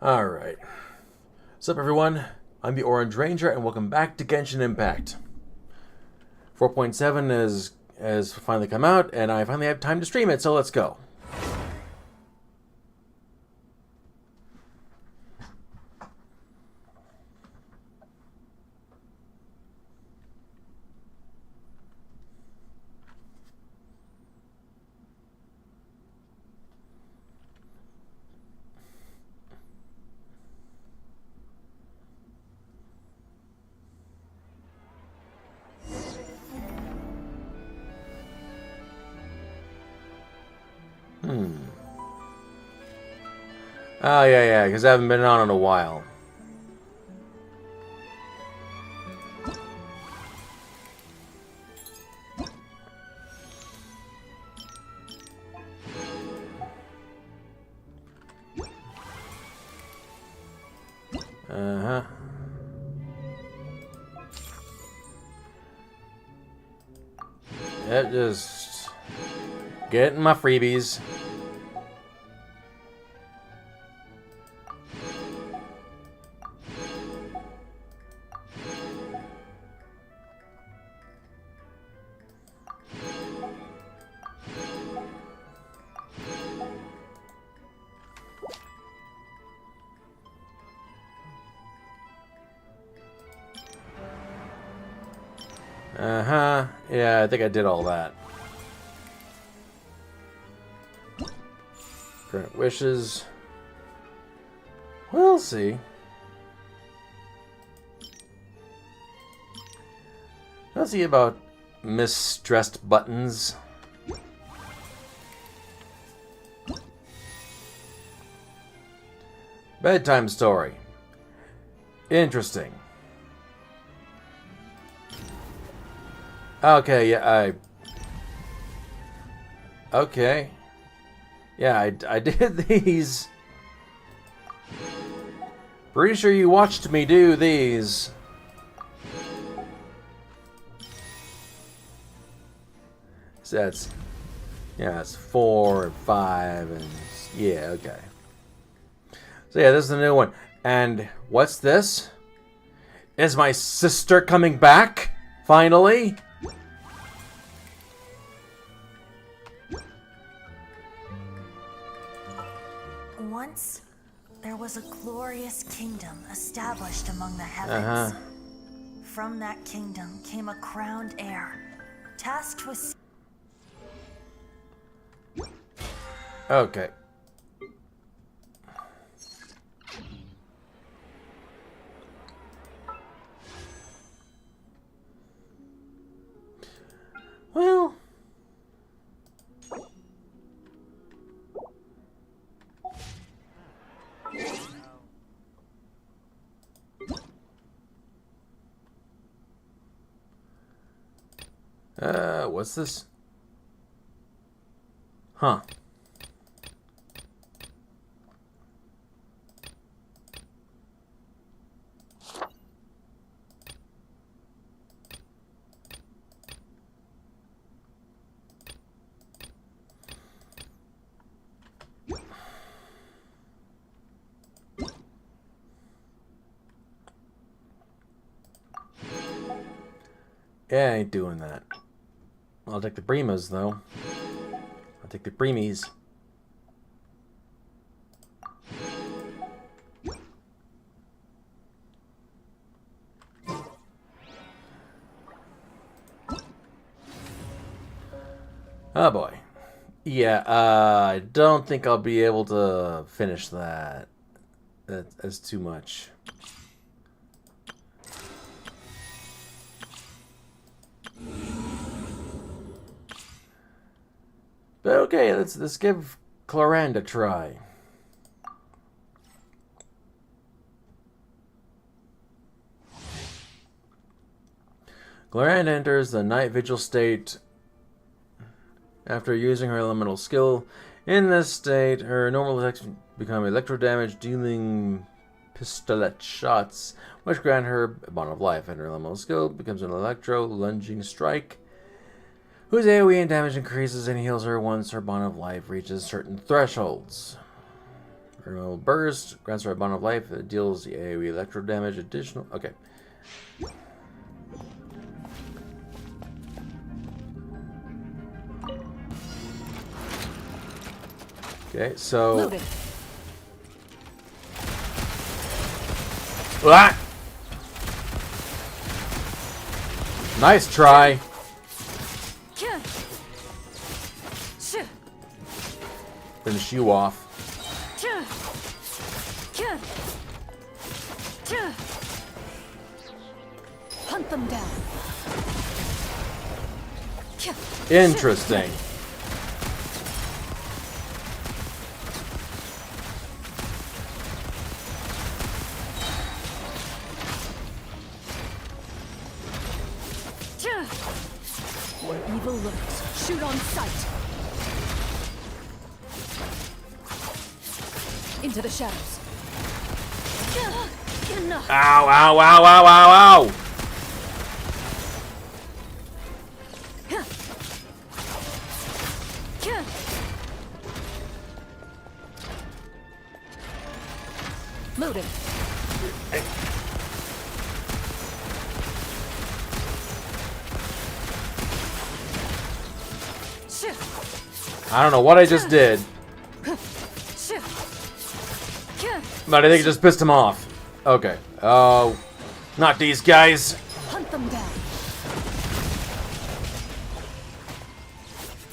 Alright. What's up, everyone? I'm the Orange Ranger, and welcome back to Genshin Impact. 4.7 has finally come out, and I finally have time to stream it, so let's go. Oh, yeah, because I haven't been on in a while. Uh-huh. Yep, just getting my freebies. Uh-huh. Yeah, I think I did all that. Grant wishes. We'll see. I'll see about misstressed buttons. Bedtime story. Interesting. Okay, yeah, okay. Yeah, I did these. Pretty sure you watched me do these. So that's... yeah, it's 4 and 5 and... yeah, okay. So yeah, this is the new one. And what's this? Is my sister coming back? Finally? Once, there was a glorious kingdom established among the heavens. From that kingdom came a crowned heir, tasked with... Okay. Well... what's this? Huh. Yeah, I ain't doing that. I'll take the Primas, though. I'll take the Preemies. Oh boy. Yeah, I don't think I'll be able to finish that. That's too much. But okay, let's give Clorand a try. Clorand enters the night vigil state after using her elemental skill. In this state, her normal attacks become electro damage, dealing pistolet shots, which grant her a bond of life, and her elemental skill becomes an electro lunging strike, whose AoE and damage increases and heals her once her bond of life reaches certain thresholds. Terminal burst grants her a bond of life that deals the AoE electro damage. Additional. Okay. Okay, so. Loaded. Ah! Nice try. Finish you off. Hunt them down. Interesting. Where evil lurks, shoot on sight. Into the shadows. Ow, ow, ow, ow, ow, ow! Loaded. I don't know what I just did, but I think it just pissed him off. Okay. Oh, not these guys. Hunt them down.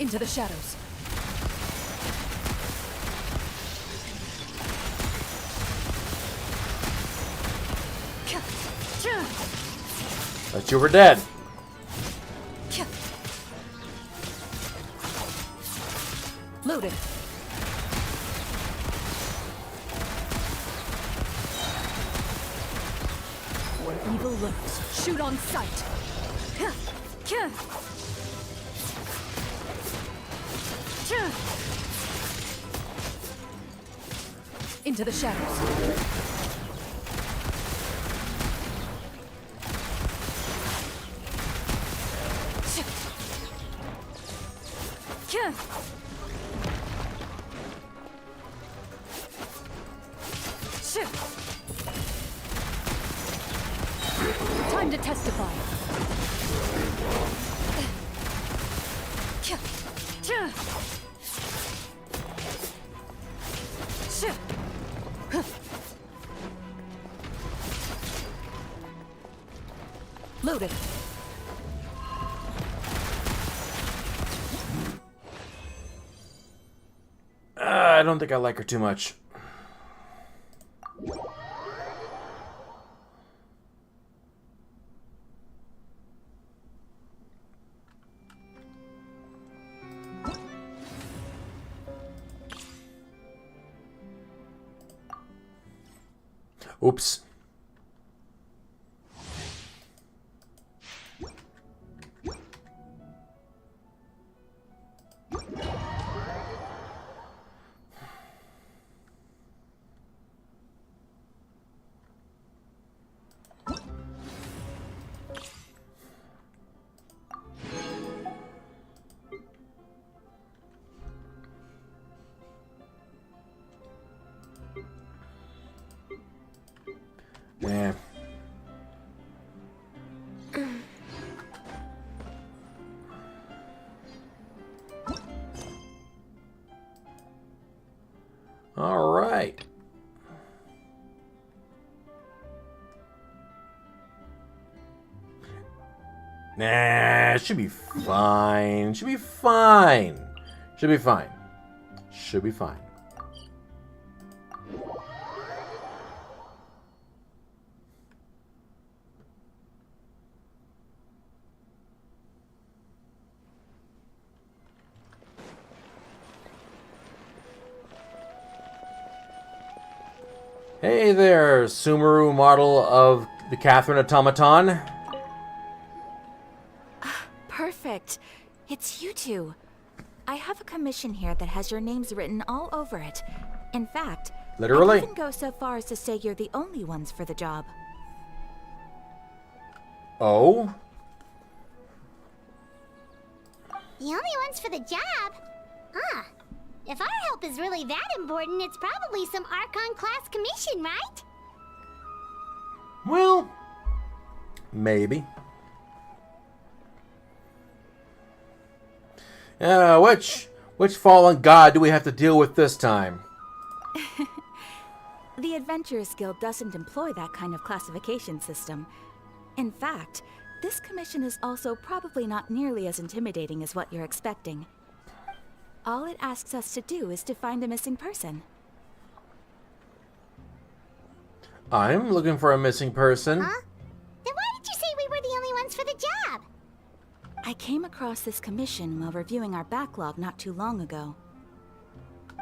Into the shadows. Thought you were dead. Loaded. Where evil lurks, shoot on sight. Into the shadows. Time to testify. Loaded. I don't think I like her too much. Oops. Yeah. All right. Nah, should be fine. Should be fine. Should be fine. Should be fine. Hey there, Sumeru model of the Catherine Automaton. Perfect. It's you two. I have a commission here that has your names written all over it. In fact, Literally? I'd even go so far as to say you're the only ones for the job. Oh? The only ones for the job? Huh. If our help is really that important, it's probably some Archon-class commission, right? Well, maybe. Which fallen god do we have to deal with this time? The Adventurers Guild doesn't employ that kind of classification system. In fact, this commission is also probably not nearly as intimidating as what you're expecting. All it asks us to do is to find a missing person. I'm looking for a missing person. Huh? Then why did you say we were the only ones for the job? I came across this commission while reviewing our backlog not too long ago.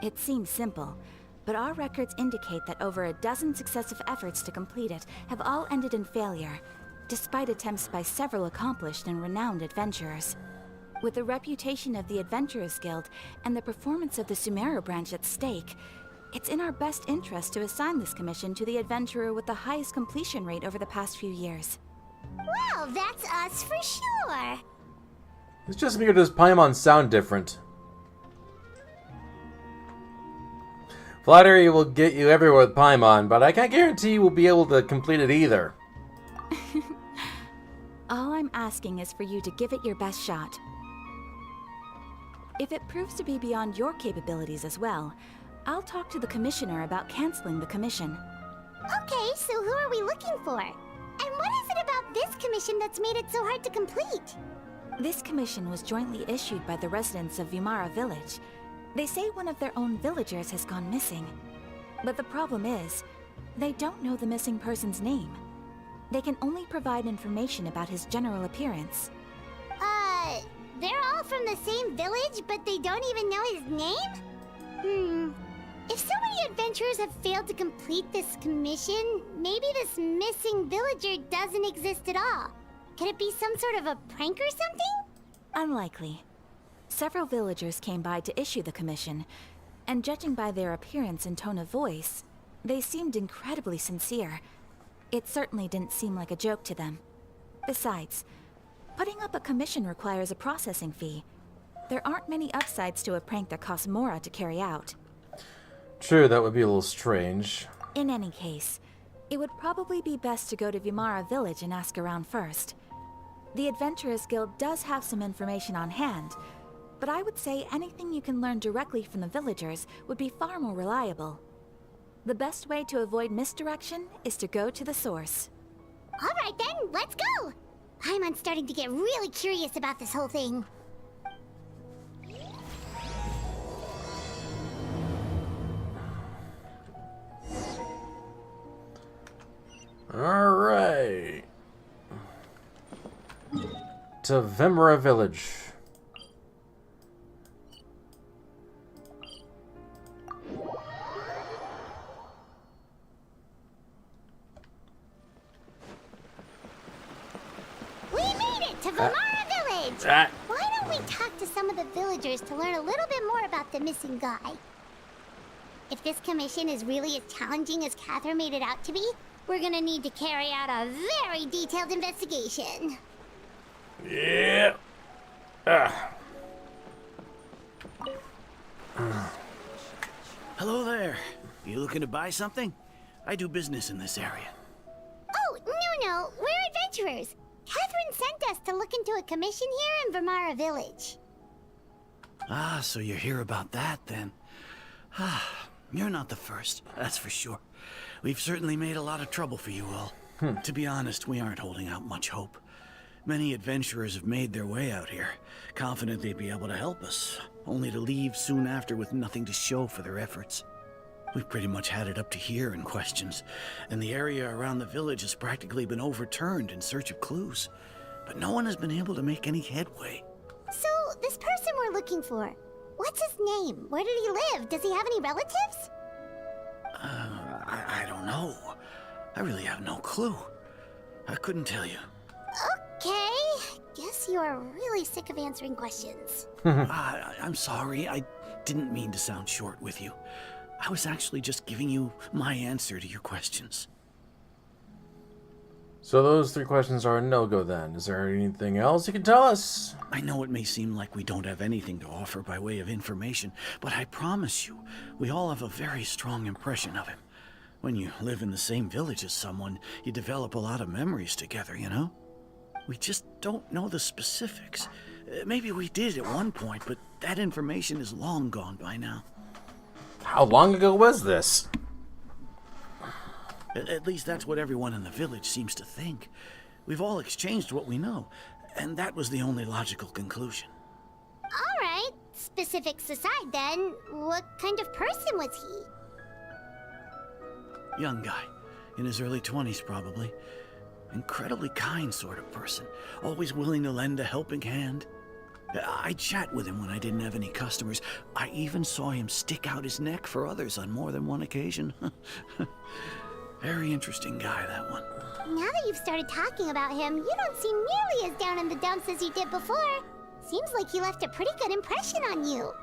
It seems simple, but our records indicate that over a dozen successive efforts to complete it have all ended in failure, despite attempts by several accomplished and renowned adventurers. With the reputation of the Adventurers Guild and the performance of the Sumeru branch at stake, it's in our best interest to assign this commission to the adventurer with the highest completion rate over the past few years. Well, that's us for sure. It's just me or does Paimon sound different? Flattery will get you everywhere with Paimon, but I can't guarantee you will be able to complete it either. All I'm asking is for you to give it your best shot. If it proves to be beyond your capabilities as well, I'll talk to the commissioner about canceling the commission. Okay, so who are we looking for? And what is it about this commission that's made it so hard to complete? This commission was jointly issued by the residents of Vimara Village. They say one of their own villagers has gone missing. But the problem is, they don't know the missing person's name. They can only provide information about his general appearance. They're all from the same village, but they don't even know his name? If so many adventurers have failed to complete this commission, maybe this missing villager doesn't exist at all. Could it be some sort of a prank or something? Unlikely. Several villagers came by to issue the commission, and judging by their appearance and tone of voice, they seemed incredibly sincere. It certainly didn't seem like a joke to them. Besides, putting up a commission requires a processing fee. There aren't many upsides to a prank that costs Mora to carry out. True, that would be a little strange. In any case, it would probably be best to go to Vimara Village and ask around first. The Adventurers Guild does have some information on hand, but I would say anything you can learn directly from the villagers would be far more reliable. The best way to avoid misdirection is to go to the source. Alright then, let's go! I'm starting to get really curious about this whole thing. Alright. To Vimara Village. We made it to Vimara Village! Why don't we talk to some of the villagers to learn a little bit more about the missing guy? If this commission is really as challenging as Catherine made it out to be, we're gonna need to carry out a very detailed investigation. Yeah. Hello there. You looking to buy something? I do business in this area. Oh, no, we're adventurers. Catherine sent us to look into a commission here in Vimara Village. Ah, so you're here about that then. You're not the first, that's for sure. We've certainly made a lot of trouble for you all. To be honest, we aren't holding out much hope. Many adventurers have made their way out here, confident they'd be able to help us, only to leave soon after with nothing to show for their efforts. We've pretty much had it up to here in questions, and the area around the village has practically been overturned in search of clues. But no one has been able to make any headway. So, this person we're looking for, what's his name? Where did he live? Does he have any relatives? I don't know. I really have no clue. I couldn't tell you. Okay, guess you are really sick of answering questions. I'm sorry, I didn't mean to sound short with you. I was actually just giving you my answer to your questions. So those 3 questions are a no-go then. Is there anything else you can tell us? I know it may seem like we don't have anything to offer by way of information, but I promise you, we all have a very strong impression of him. When you live in the same village as someone, you develop a lot of memories together, you know? We just don't know the specifics. Maybe we did at one point, but that information is long gone by now. How long ago was this? At least that's what everyone in the village seems to think. We've all exchanged what we know, and that was the only logical conclusion. All right, specifics aside then, what kind of person was he? Young guy, in his early 20s probably. Incredibly kind sort of person, always willing to lend a helping hand. I'd chat with him when I didn't have any customers. I even saw him stick out his neck for others on more than one occasion. Very interesting guy, that one. Now that you've started talking about him, you don't seem nearly as down in the dumps as you did before. Seems like he left a pretty good impression on you.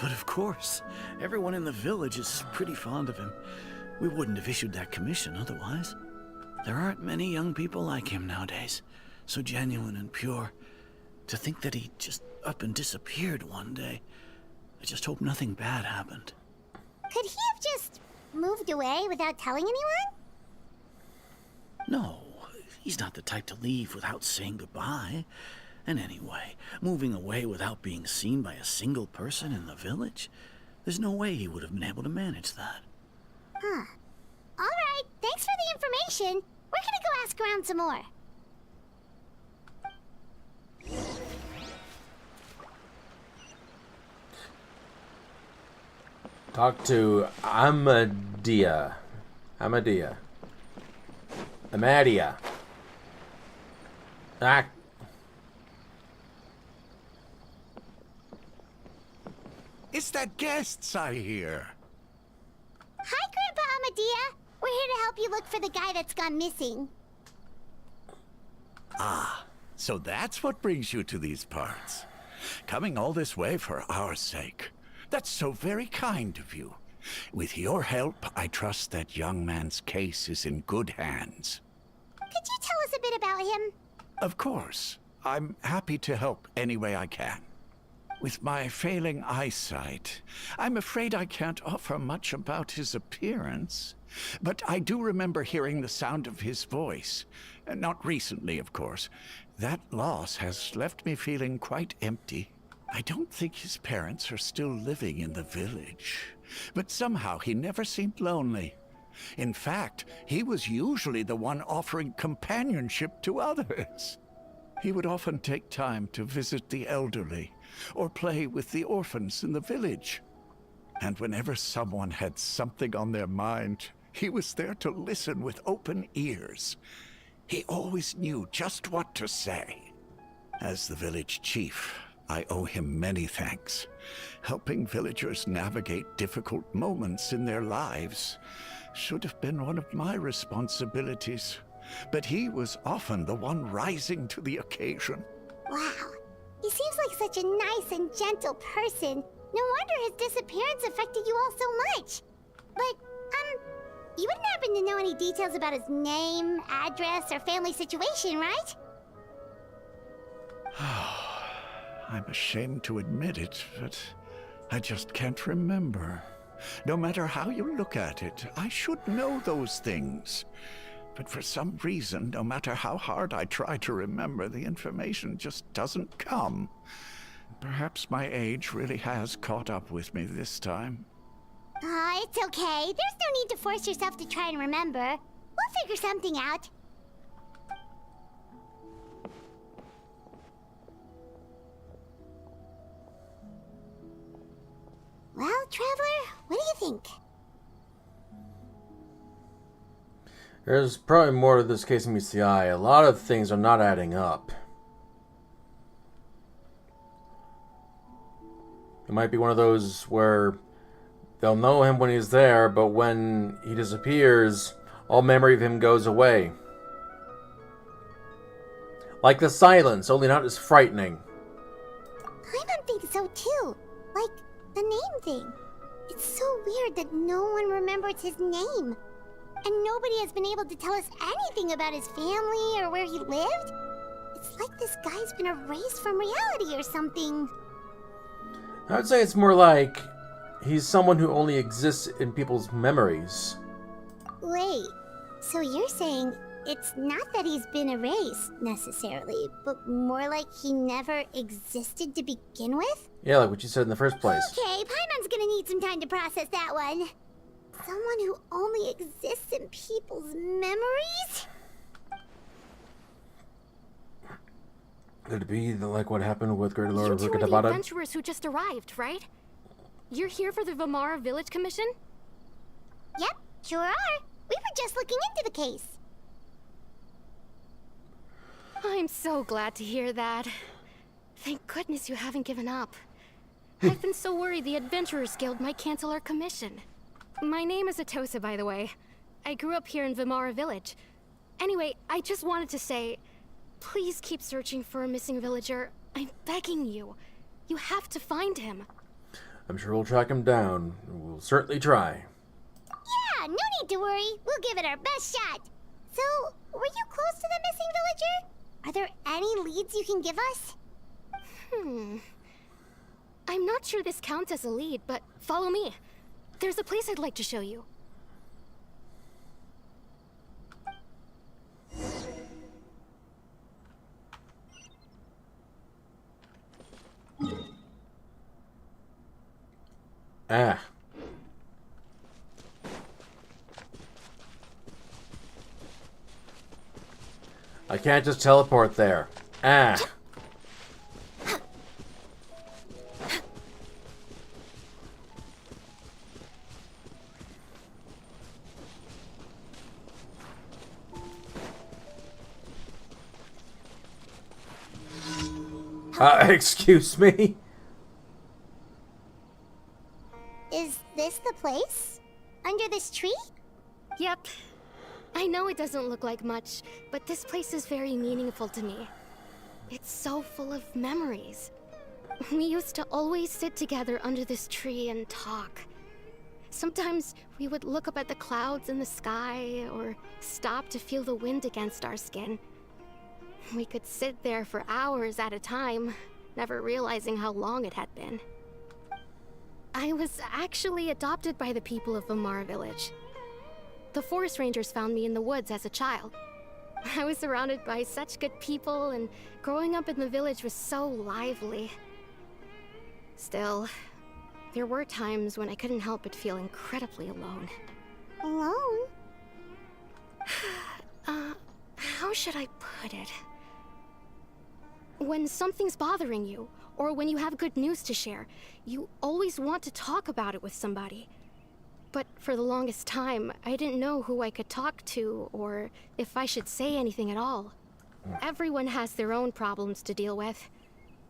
But of course, everyone in the village is pretty fond of him. We wouldn't have issued that commission otherwise. There aren't many young people like him nowadays, so genuine and pure. To think that he just up and disappeared one day. I just hope nothing bad happened. Could he have just moved away without telling anyone? No, he's not the type to leave without saying goodbye. And anyway, moving away without being seen by a single person in the village? There's no way he would have been able to manage that. Huh. All right, thanks for the information. We're gonna go ask around some more. Talk to Amadia. Amadia. Ah. It's that guests I hear. Hi, Grandpa Amadia. We're here to help you look for the guy that's gone missing. So that's what brings you to these parts. Coming all this way for our sake. That's so very kind of you. With your help, I trust that young man's case is in good hands. Could you tell us a bit about him? Of course. I'm happy to help any way I can. With my failing eyesight, I'm afraid I can't offer much about his appearance. But I do remember hearing the sound of his voice. Not recently, of course. That loss has left me feeling quite empty. I don't think his parents are still living in the village. But somehow he never seemed lonely. In fact, he was usually the one offering companionship to others. He would often take time to visit the elderly, or play with the orphans in the village. And whenever someone had something on their mind, he was there to listen with open ears. He always knew just what to say. As the village chief, I owe him many thanks. Helping villagers navigate difficult moments in their lives should have been one of my responsibilities. But he was often the one rising to the occasion. Wow. He seems like such a nice and gentle person. No wonder his disappearance affected you all so much. But, you wouldn't happen to know any details about his name, address, or family situation, right? I'm ashamed to admit it, but I just can't remember. No matter how you look at it, I should know those things. But for some reason, no matter how hard I try to remember, the information just doesn't come. Perhaps my age really has caught up with me this time. It's okay. There's no need to force yourself to try and remember. We'll figure something out. Well, Traveler, what do you think? There's probably more to this case than meets the eye. A lot of things are not adding up. It might be one of those where they'll know him when he's there, but when he disappears, all memory of him goes away. Like the silence, only not as frightening. I think so too. Like the name thing. It's so weird that no one remembers his name. And nobody has been able to tell us anything about his family or where he lived. It's like this guy's been erased from reality or something. I would say it's more like he's someone who only exists in people's memories. Wait, so you're saying it's not that he's been erased, necessarily, but more like he never existed to begin with? Yeah, like what you said in the first place. Okay, Paimon's gonna need some time to process that one. Someone who only exists in people's memories? Could it be like what happened with Great Lord You two are the Rukkhadevata? adventurers who just arrived, right? You're here for the Vamara Village Commission? Yep, sure are. We were just looking into the case. I'm so glad to hear that. Thank goodness you haven't given up. I've been so worried the Adventurers Guild might cancel our commission. My name is Atosa, by the way. I grew up here in Vamara Village. Anyway, I just wanted to say, please keep searching for a missing villager. I'm begging you. You have to find him. I'm sure we'll track him down. We'll certainly try. Yeah, no need to worry. We'll give it our best shot. So, were you close to the missing villager? Are there any leads you can give us? I'm not sure this counts as a lead, but follow me. There's a place I'd like to show you. Ah. I can't just teleport there. Ah. Excuse me? Is this the place? Under this tree? Yep. I know it doesn't look like much, but this place is very meaningful to me. It's so full of memories. We used to always sit together under this tree and talk. Sometimes we would look up at the clouds in the sky, or stop to feel the wind against our skin. We could sit there for hours at a time, never realizing how long it had been. I was actually adopted by the people of Vamara Village. The forest rangers found me in the woods as a child. I was surrounded by such good people, and growing up in the village was so lively. Still, there were times when I couldn't help but feel incredibly alone. Alone? How should I put it? When something's bothering you, or when you have good news to share, you always want to talk about it with somebody. But for the longest time, I didn't know who I could talk to, or if I should say anything at all. Everyone has their own problems to deal with.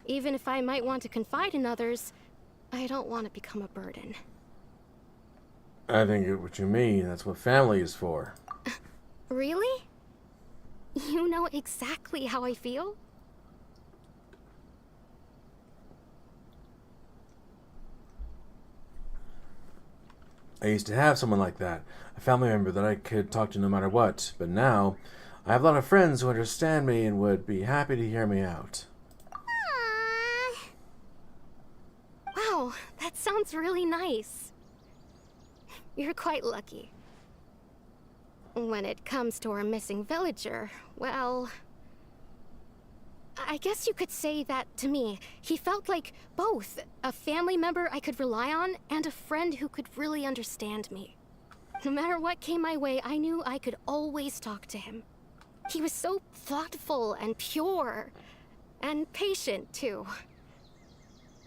Even if I might want to confide in others, I don't want to become a burden. I think what you mean. That's what family is for. Really? You know exactly how I feel? I used to have someone like that, a family member that I could talk to no matter what, but now I have a lot of friends who understand me and would be happy to hear me out. Aww. Wow, that sounds really nice. You're quite lucky. When it comes to our missing villager, well, I guess you could say that to me. He felt like both a family member I could rely on and a friend who could really understand me. No matter what came my way, I knew I could always talk to him. He was so thoughtful and pure, and patient too.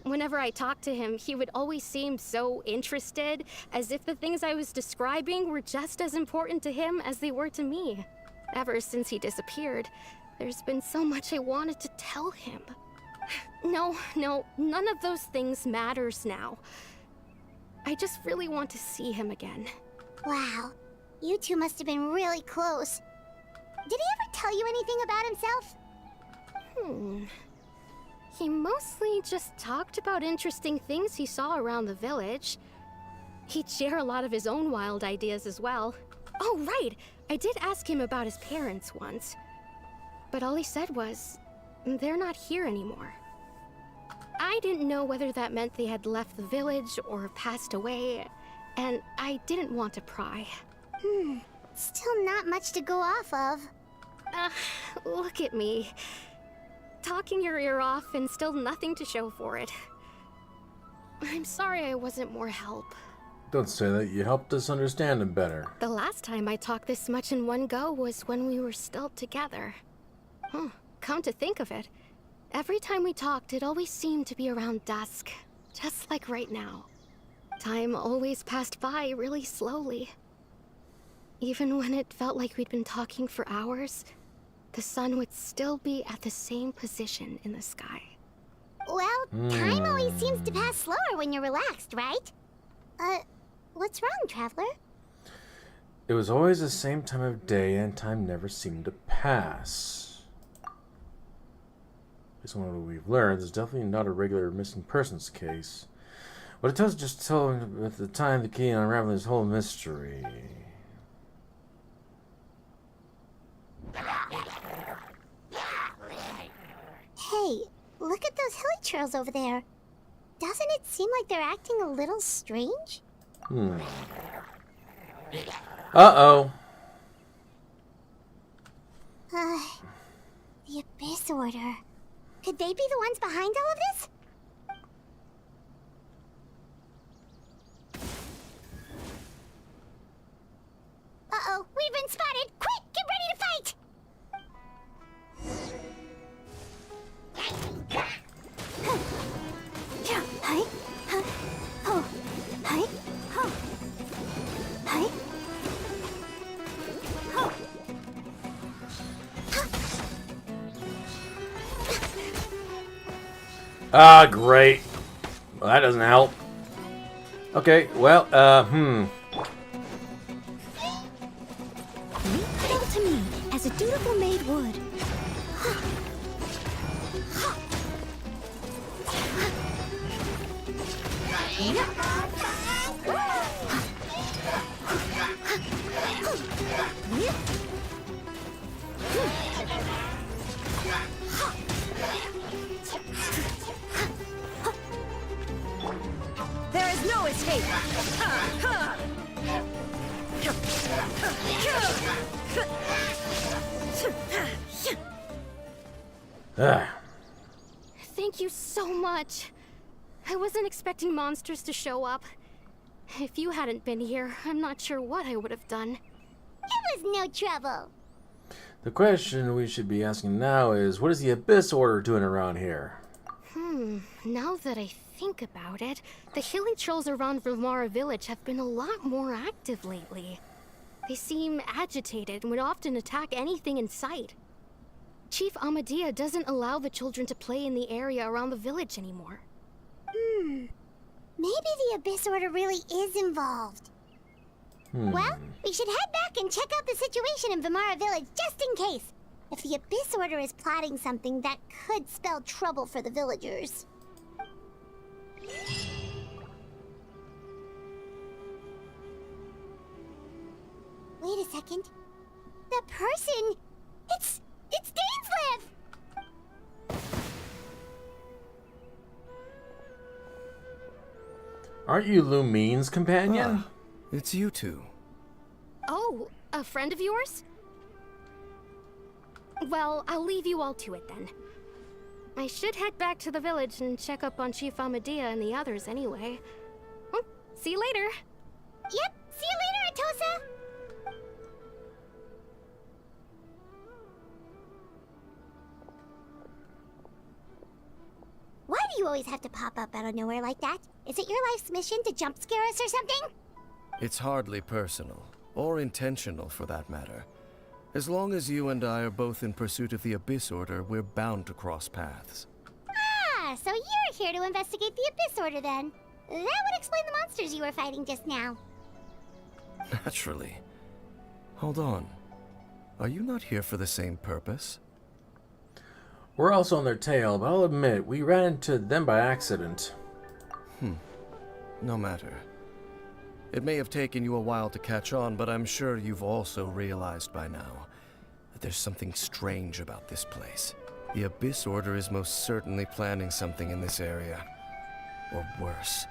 Whenever I talked to him, he would always seem so interested, as if the things I was describing were just as important to him as they were to me. Ever since he disappeared, there's been so much I wanted to tell him. No, none of those things matters now. I just really want to see him again. Wow, you two must have been really close. Did he ever tell you anything about himself? He mostly just talked about interesting things he saw around the village. He'd share a lot of his own wild ideas as well. Oh, right. I did ask him about his parents once. But all he said was, they're not here anymore. I didn't know whether that meant they had left the village or passed away, and I didn't want to pry. Still not much to go off of. Look at me. Talking your ear off and still nothing to show for it. I'm sorry I wasn't more help. Don't say that. You helped us understand him better. The last time I talked this much in one go was when we were still together. Come to think of it, every time we talked, it always seemed to be around dusk, just like right now. Time always passed by really slowly. Even when it felt like we'd been talking for hours, the sun would still be at the same position in the sky. Well, time always seems to pass slower when you're relaxed, right? What's wrong, Traveler? It was always the same time of day, and time never seemed to pass. Based on what we've learned, it's definitely not a regular missing persons case. What it does just tell him at the time the key on unraveling this whole mystery. Hey, look at those hilly trails over there. Doesn't it seem like they're acting a little strange? Uh-oh. The Abyss Order. Could they be the ones behind all of this? Uh-oh, we've been spotted! Quick, get ready to fight! Ah, great. Well, that doesn't help. Okay, well, Leave it to me, as a dutiful maid would. There is no escape. Thank you so much. I wasn't expecting monsters to show up. If you hadn't been here, I'm not sure what I would have done. It was no trouble. the question we should be asking now is, what is the Abyss Order doing around here? Now that I think about it, the hilly trolls around Vilmara village have been a lot more active lately. They seem agitated and would often attack anything in sight. Chief Amadea doesn't allow the children to play in the area around the village anymore. Maybe the Abyss Order really is involved. Well, we should head back and check out the situation in Vilmara village just in case. If the Abyss Order is plotting something that could spell trouble for the villagers. Wait a second. The person... It's Dainslev! Aren't you Lumine's companion? It's you two. Oh, a friend of yours? Well, I'll leave you all to it then. I should head back to the village and check up on Chief Amadea and the others anyway. Well, see you later. Yep, see you later, Atosa! Why do you always have to pop up out of nowhere like that? Is it your life's mission to jump scare us or something? It's hardly personal, or intentional for that matter. As long as you and I are both in pursuit of the Abyss Order, we're bound to cross paths. Ah, so you're here to investigate the Abyss Order then. That would explain the monsters you were fighting just now. Naturally. Hold on. Are you not here for the same purpose? We're also on their tail, but I'll admit, we ran into them by accident. No matter. It may have taken you a while to catch on, but I'm sure you've also realized by now that there's something strange about this place. The Abyss Order is most certainly planning something in this area. Or worse,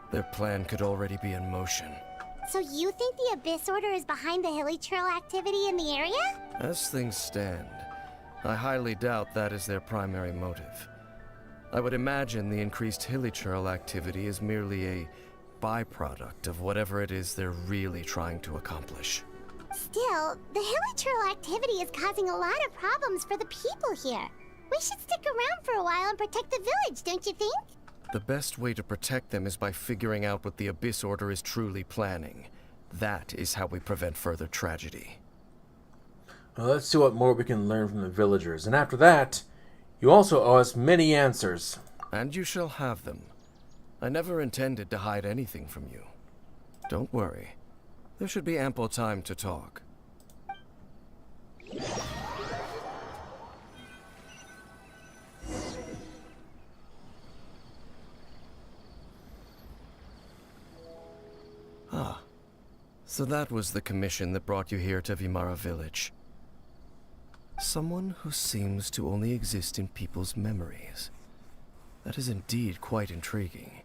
their plan could already be in motion. So you think the Abyss Order is behind the hilly trail activity in the area? As things stand, I highly doubt that is their primary motive. I would imagine the increased hilly trail activity is merely a byproduct of whatever it is they're really trying to accomplish. Still, the hilly trail activity is causing a lot of problems for the people here. We should stick around for a while and protect the village, don't you think? The best way to protect them is by figuring out what the Abyss Order is truly planning. That is how we prevent further tragedy. Well, let's see what more we can learn from the villagers. And after that, you also owe us many answers. And you shall have them. I never intended to hide anything from you. Don't worry. There should be ample time to talk. Ah. So that was the commission that brought you here to Vimara Village. Someone who seems to only exist in people's memories. That is indeed quite intriguing.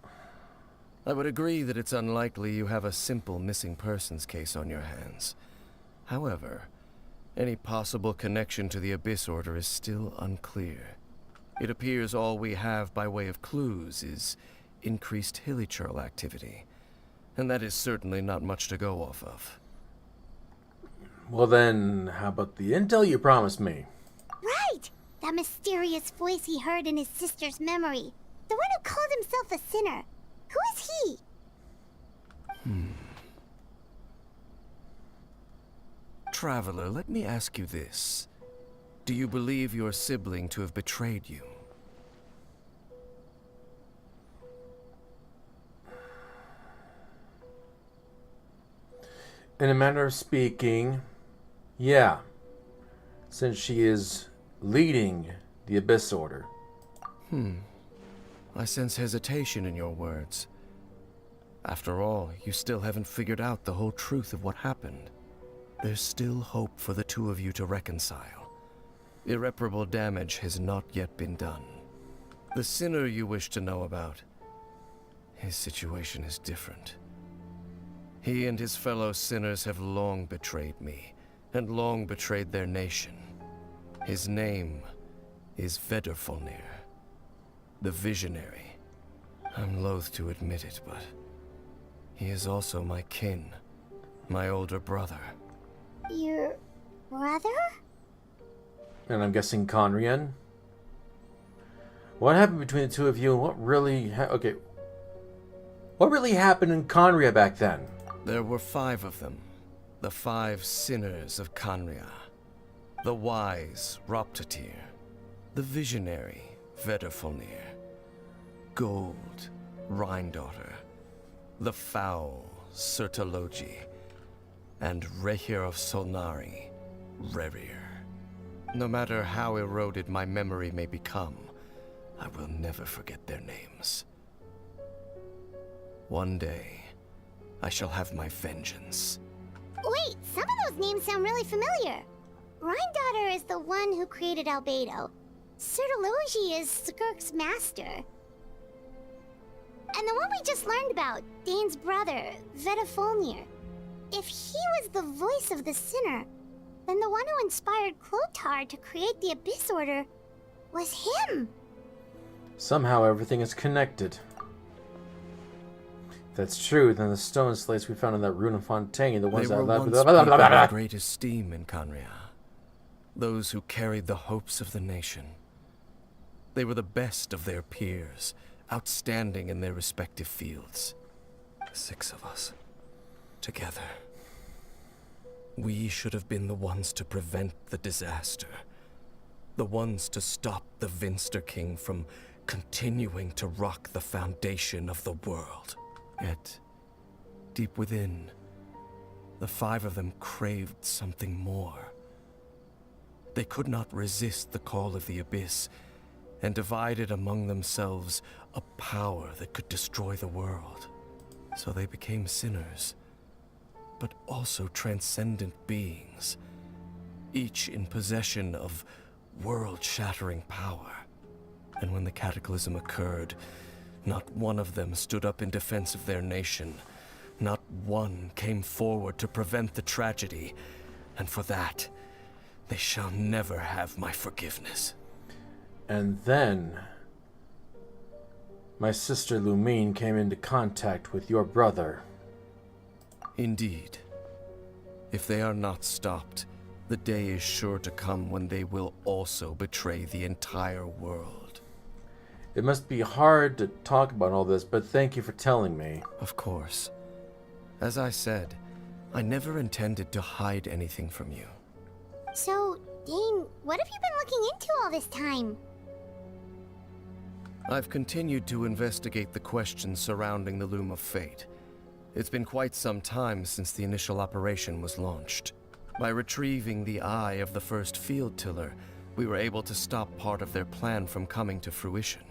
I would agree that it's unlikely you have a simple missing persons case on your hands. However, any possible connection to the Abyss Order is still unclear. It appears all we have by way of clues is increased hilichurl activity, and that is certainly not much to go off of. Well then, how about the intel you promised me? Right! That mysterious voice he heard in his sister's memory. The one who called himself a sinner. Who is he? Traveler, let me ask you this. Do you believe your sibling to have betrayed you? In a manner of speaking, yeah. Since she is leading the Abyss Order. I sense hesitation in your words. After all, you still haven't figured out the whole truth of what happened. There's still hope for the two of you to reconcile. Irreparable damage has not yet been done. The sinner you wish to know about, his situation is different. He and his fellow sinners have long betrayed me, and long betrayed their nation. His name is Vedrfolnir, the Visionary. I'm loath to admit it, but he is also my kin, my older brother. Your brother? And I'm guessing Conrian? What happened between the two of you and what really what really happened in Conria back then? There were 5 of them, the 5 sinners of Conria. The wise Roptatir, the visionary Vedrfolnir, Gold Rhindaughter, the foul Sertologi, and Rehir of Solnari, Rerir. No matter how eroded my memory may become, I will never forget their names. One day, I shall have my vengeance. Wait, some of those names sound really familiar. Rhindaughter is the one who created Albedo. Sertologi is Skirk's master. And the one we just learned about, Dane's brother, Vedrfolnir. If he was the voice of the sinner, then the one who inspired Clothar to create the Abyss Order was him. Somehow everything is connected. If that's true, then the stone slates we found in that rune of Fontaine, the ones They that were once left people of great esteem in Conria. Those who carried the hopes of the nation. They were the best of their peers, outstanding in their respective fields. 6 of us, together. We should have been the ones to prevent the disaster. The ones to stop the Vinster King from continuing to rock the foundation of the world. Yet, deep within, the 5 of them craved something more. They could not resist the call of the Abyss, and divided among themselves a power that could destroy the world. So they became sinners, but also transcendent beings, each in possession of world-shattering power. And when the cataclysm occurred, not one of them stood up in defense of their nation. Not one came forward to prevent the tragedy. And for that, they shall never have my forgiveness. And then my sister Lumine came into contact with your brother. Indeed. If they are not stopped, the day is sure to come when they will also betray the entire world. It must be hard to talk about all this, but thank you for telling me. Of course. As I said, I never intended to hide anything from you. So, Dane, what have you been looking into all this time? I've continued to investigate the questions surrounding the Loom of Fate. It's been quite some time since the initial operation was launched. By retrieving the eye of the first field tiller, we were able to stop part of their plan from coming to fruition.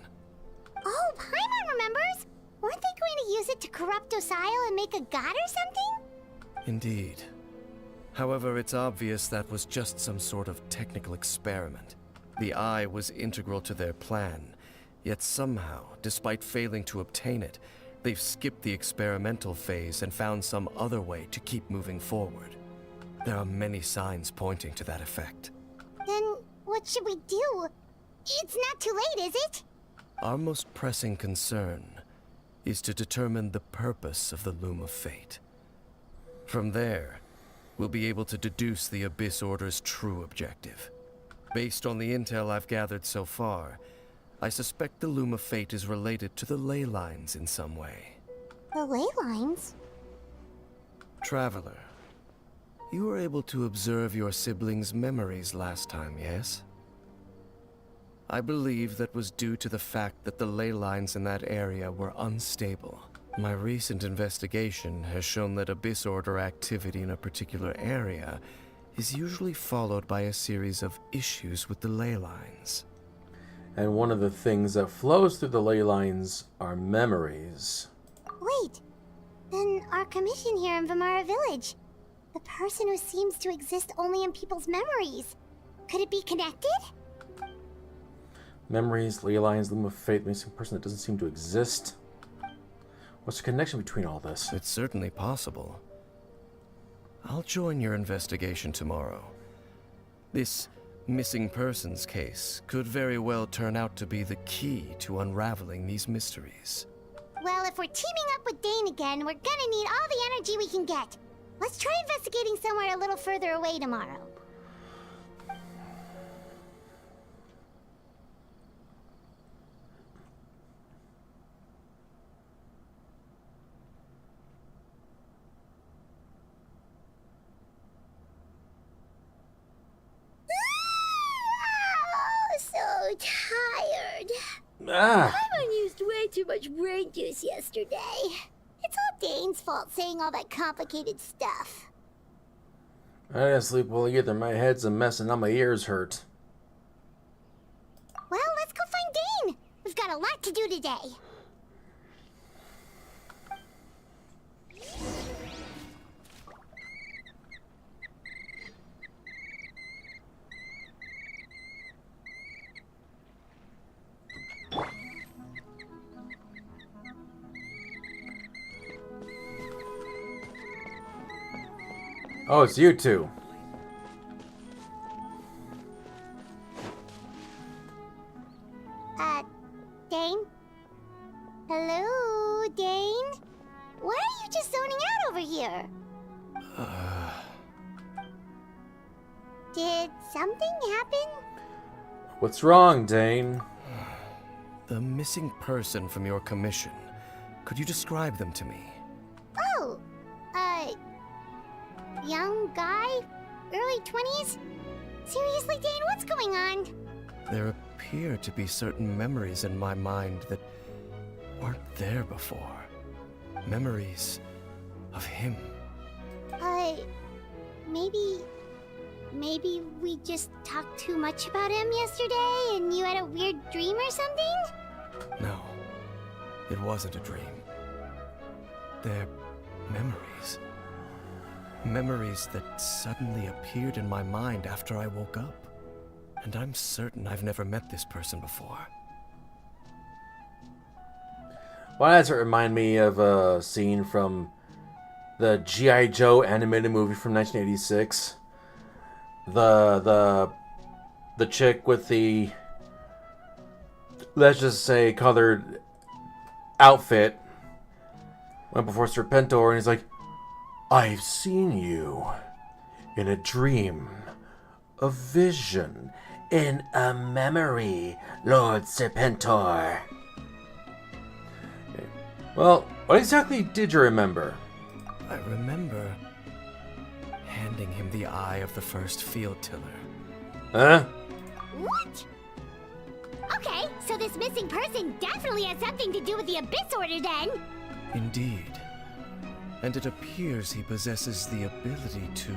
Oh, Paimon remembers! Weren't they going to use it to corrupt Osile and make a god or something? Indeed. However, it's obvious that was just some sort of technical experiment. The eye was integral to their plan, yet somehow, despite failing to obtain it, they've skipped the experimental phase and found some other way to keep moving forward. There are many signs pointing to that effect. Then, what should we do? It's not too late, is it? Our most pressing concern is to determine the purpose of the Loom of Fate. From there, we'll be able to deduce the Abyss Order's true objective. Based on the intel I've gathered so far, I suspect the Loom of Fate is related to the ley lines in some way. The ley lines? Traveler, you were able to observe your siblings' memories last time, yes? I believe that was due to the fact that the ley lines in that area were unstable. My recent investigation has shown that Abyss Order activity in a particular area is usually followed by a series of issues with the ley lines. And one of the things that flows through the ley lines are memories. Wait, then our commission here in Vimara Village. The person who seems to exist only in people's memories. Could it be connected? Memories, ley lines, Loom of Fate, missing person that doesn't seem to exist. What's the connection between all this? It's certainly possible. I'll join your investigation tomorrow. This missing persons case could very well turn out to be the key to unraveling these mysteries. Well, if we're teaming up with Dane again, we're gonna need all the energy we can get. Let's try investigating somewhere a little further away tomorrow. So tired. Paimon used way too much brain juice yesterday. It's all Dane's fault saying all that complicated stuff. I didn't sleep well either. My head's a mess and now my ears hurt. Well, let's go find Dane. We've got a lot to do today. Oh, it's you two. Dane? Hello, Dane? Why are you just zoning out over here? Did something happen? What's wrong, Dane? The missing person from your commission. Could you describe them to me? Oh, young guy? Early 20s? Seriously, Dane, what's going on? There appear to be certain memories in my mind that weren't there before. Memories of him. Maybe we just talked too much about him yesterday and you had a weird dream or something? No, it wasn't a dream. They're memories. Memories that suddenly appeared in my mind after I woke up. And I'm certain I've never met this person before. Why does it remind me of a scene from the G.I. Joe animated movie from 1986? The chick with the, let's just say, colored outfit went before Serpentor, and he's like, "I've seen you in a dream, a vision, in a memory, Lord Serpentor." Okay. Well, what exactly did you remember? I remember handing him the eye of the first field tiller. Huh? What? Okay, so this missing person definitely has something to do with the Abyss Order then. Indeed. And it appears he possesses the ability to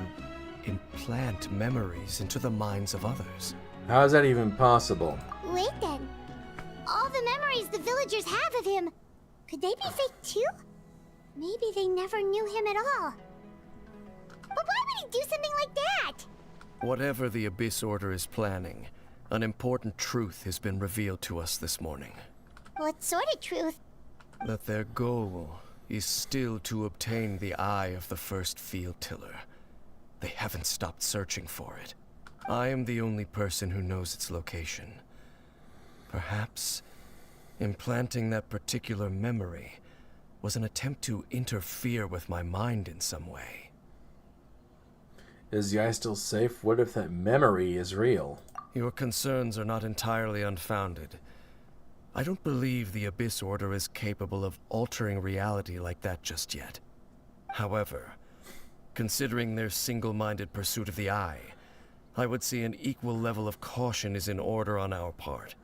implant memories into the minds of others. How is that even possible? Wait then. All the memories the villagers have of him, could they be fake too? Maybe they never knew him at all. But why would he do something like that? Whatever the Abyss Order is planning, an important truth has been revealed to us this morning. What sort of truth? That their goal is still to obtain the eye of the first field tiller. They haven't stopped searching for it. I am the only person who knows its location. Perhaps implanting that particular memory was an attempt to interfere with my mind in some way. Is the eye still safe? What if that memory is real? Your concerns are not entirely unfounded. I don't believe the Abyss Order is capable of altering reality like that just yet. However, considering their single-minded pursuit of the eye, I would say an equal level of caution is in order on our part.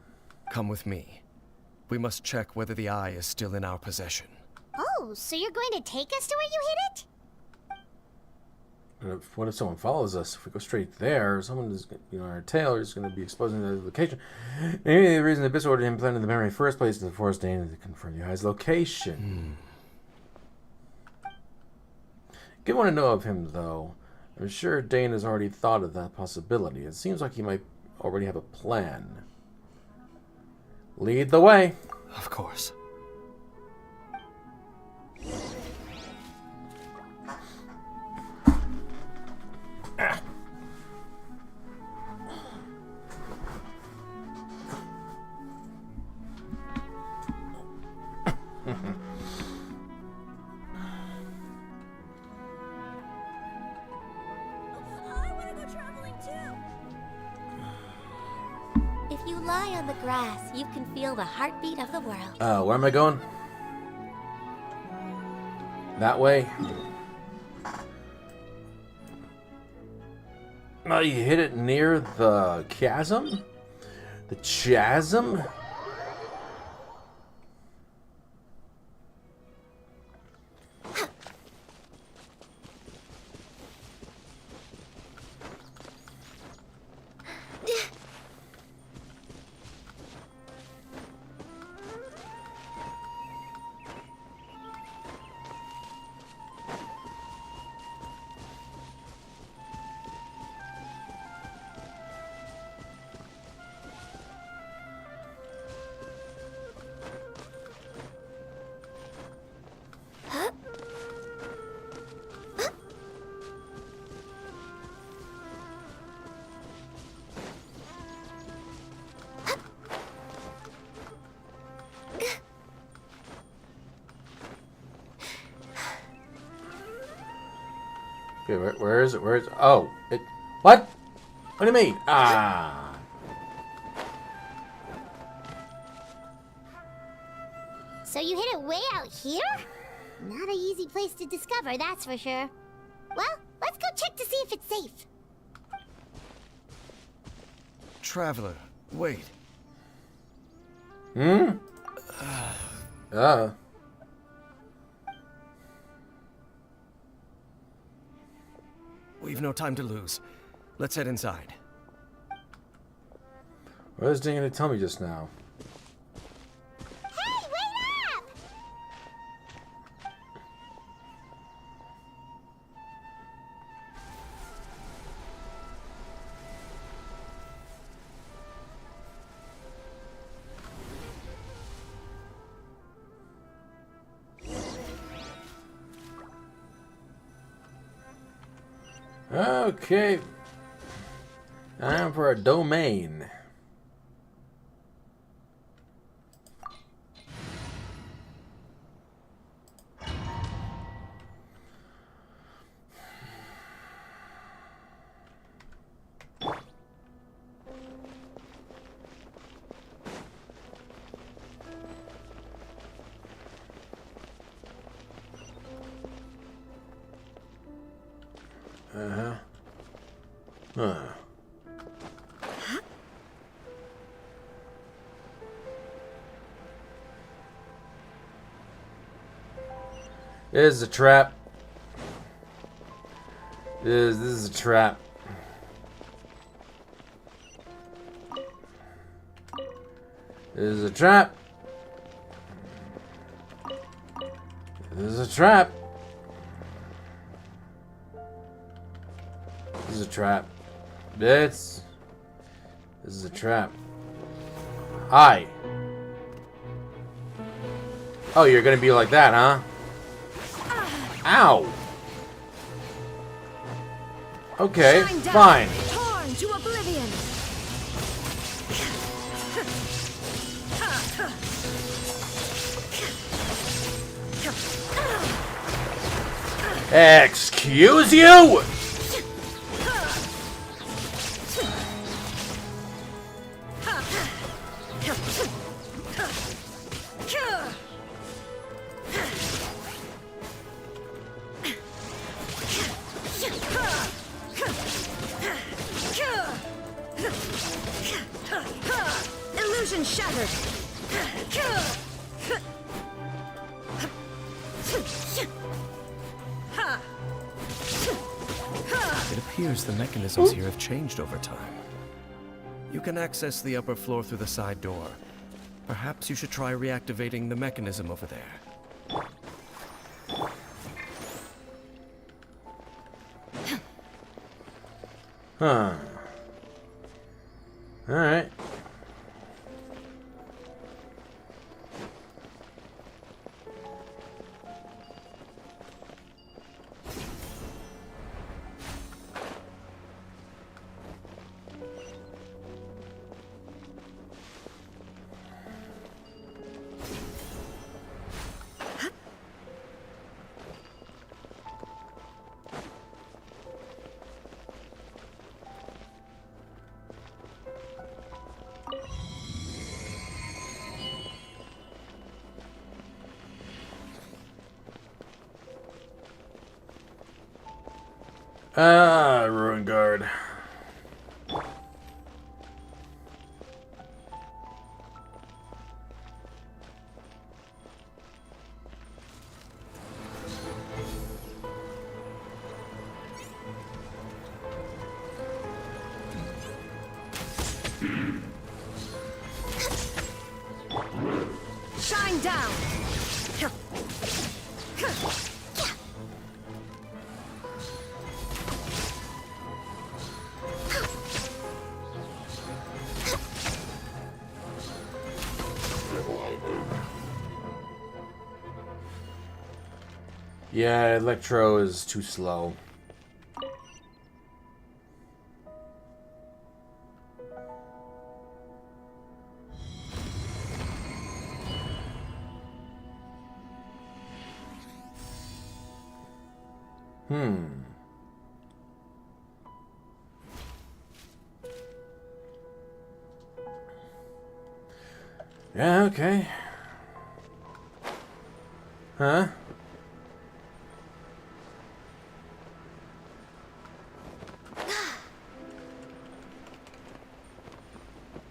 Come with me. We must check whether the eye is still in our possession. Oh, so you're going to take us to where you hid it? What if someone follows us? If we go straight there, someone is, on our tail is going to be exposing the location. Maybe the reason the Abyss Order implanted the memory in the first place is the Forest Dane to confirm the eye's location. Good one to know of him, though. I'm sure Dane has already thought of that possibility. It seems like he might already have a plan. Lead the way. Of course. If you lie on the grass, you can feel the heartbeat of the world. Where am I going? That way? Oh, you hit it near the chasm? The chasm? Okay, where is it? Where is it? Oh, it. What? What do you mean? Ah. So you hid it way out here? Not an easy place to discover, that's for sure. Well, let's go check to see if it's safe. Traveler, wait. We've no time to lose. Let's head inside. What was Dane going to tell me just now? Hey, wait up! Okay. Time for a domain. Uh-huh. Huh. This is a trap. This is a trap. This is a trap. This is a trap. This is a trap. This is a trap. Hi. Oh, you're gonna be like that, huh? Ow. Okay, fine. Torn to oblivion. Excuse you? Illusion shattered. It appears the mechanisms here have changed over time. You can access the upper floor through the side door. Perhaps you should try reactivating the mechanism over there. Huh. Alright. Ah, Ruin Guard. Shine down. Yeah, Electro is too slow. Yeah, okay. Huh?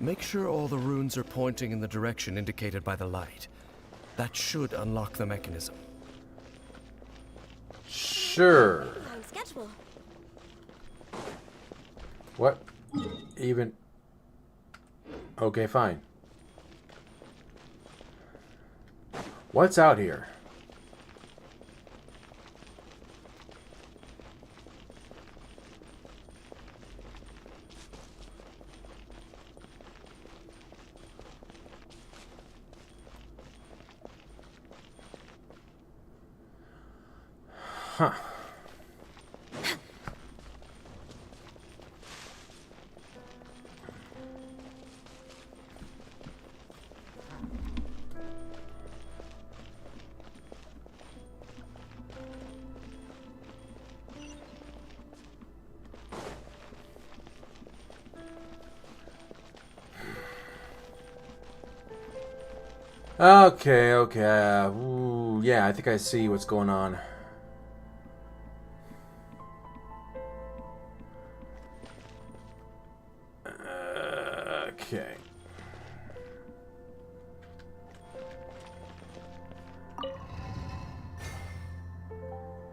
Make sure all the runes are pointing in the direction indicated by the light. That should unlock the mechanism. Sure. Fine schedule. What? Even... Okay, fine. What's out here? Huh. Okay, okay. Ooh, yeah, I think I see what's going on. Okay.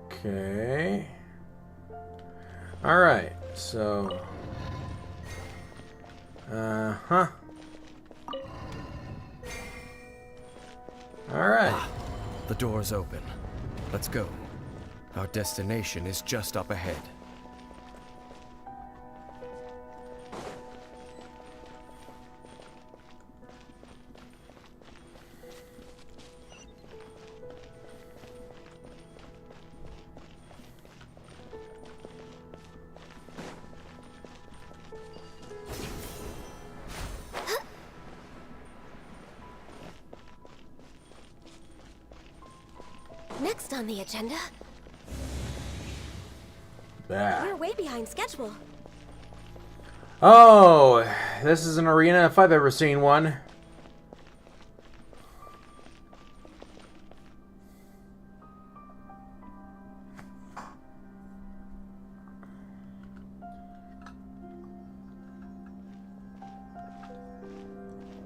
Okay. Alright, so... Uh-huh. Alright. The door's open. Let's go. Our destination is just up ahead. Next on the agenda, Bah. we're way behind schedule. Oh, this is an arena if I've ever seen one.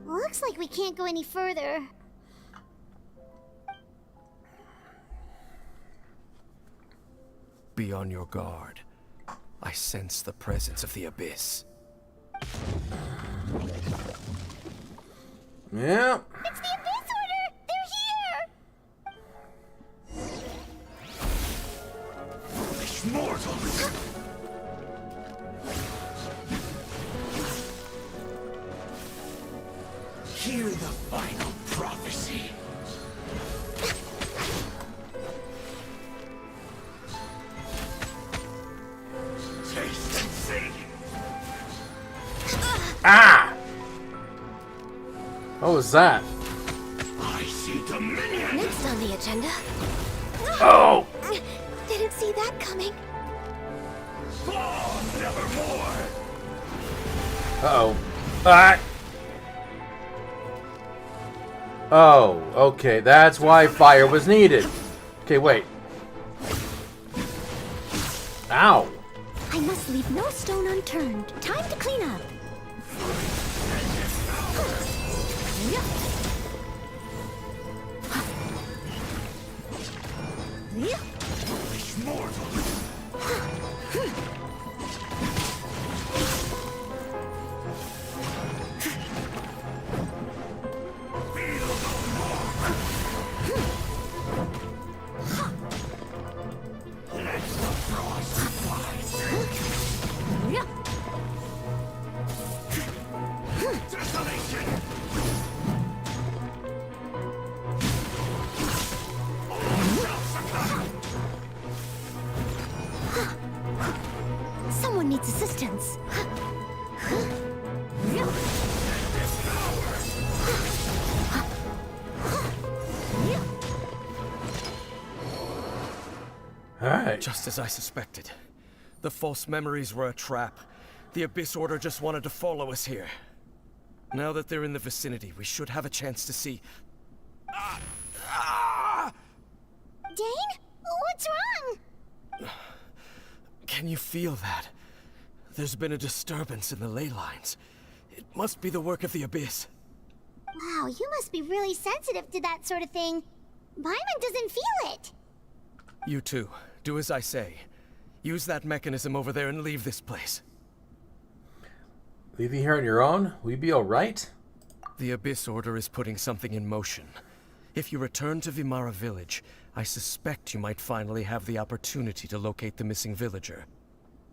Looks like we can't go any further. Be on your guard. I sense the presence of the Abyss. Yeah. It's the Abyss Order! They're here! Mortals! Hear the final prophecy. Taste and see. Ah! What was that? I see dominion. Next on the agenda, Oh! didn't see that coming. Oh, nevermore. Uh-oh. Ah! Oh, okay. That's why fire was needed. Okay, wait. Ow! I must leave no stone unturned. Time to clean up. Someone needs assistance. Alright. Just as I suspected. The false memories were a trap. The Abyss Order just wanted to follow us here. Now that they're in the vicinity, we should have a chance to see... Dane? What's wrong? Can you feel that? There's been a disturbance in the ley lines. It must be the work of the Abyss. Wow, you must be really sensitive to that sort of thing. Paimon doesn't feel it. You too. Do as I say. Use that mechanism over there and leave this place. Leave you here on your own? Will you be alright? The Abyss Order is putting something in motion. If you return to Vimara Village, I suspect you might finally have the opportunity to locate the missing villager.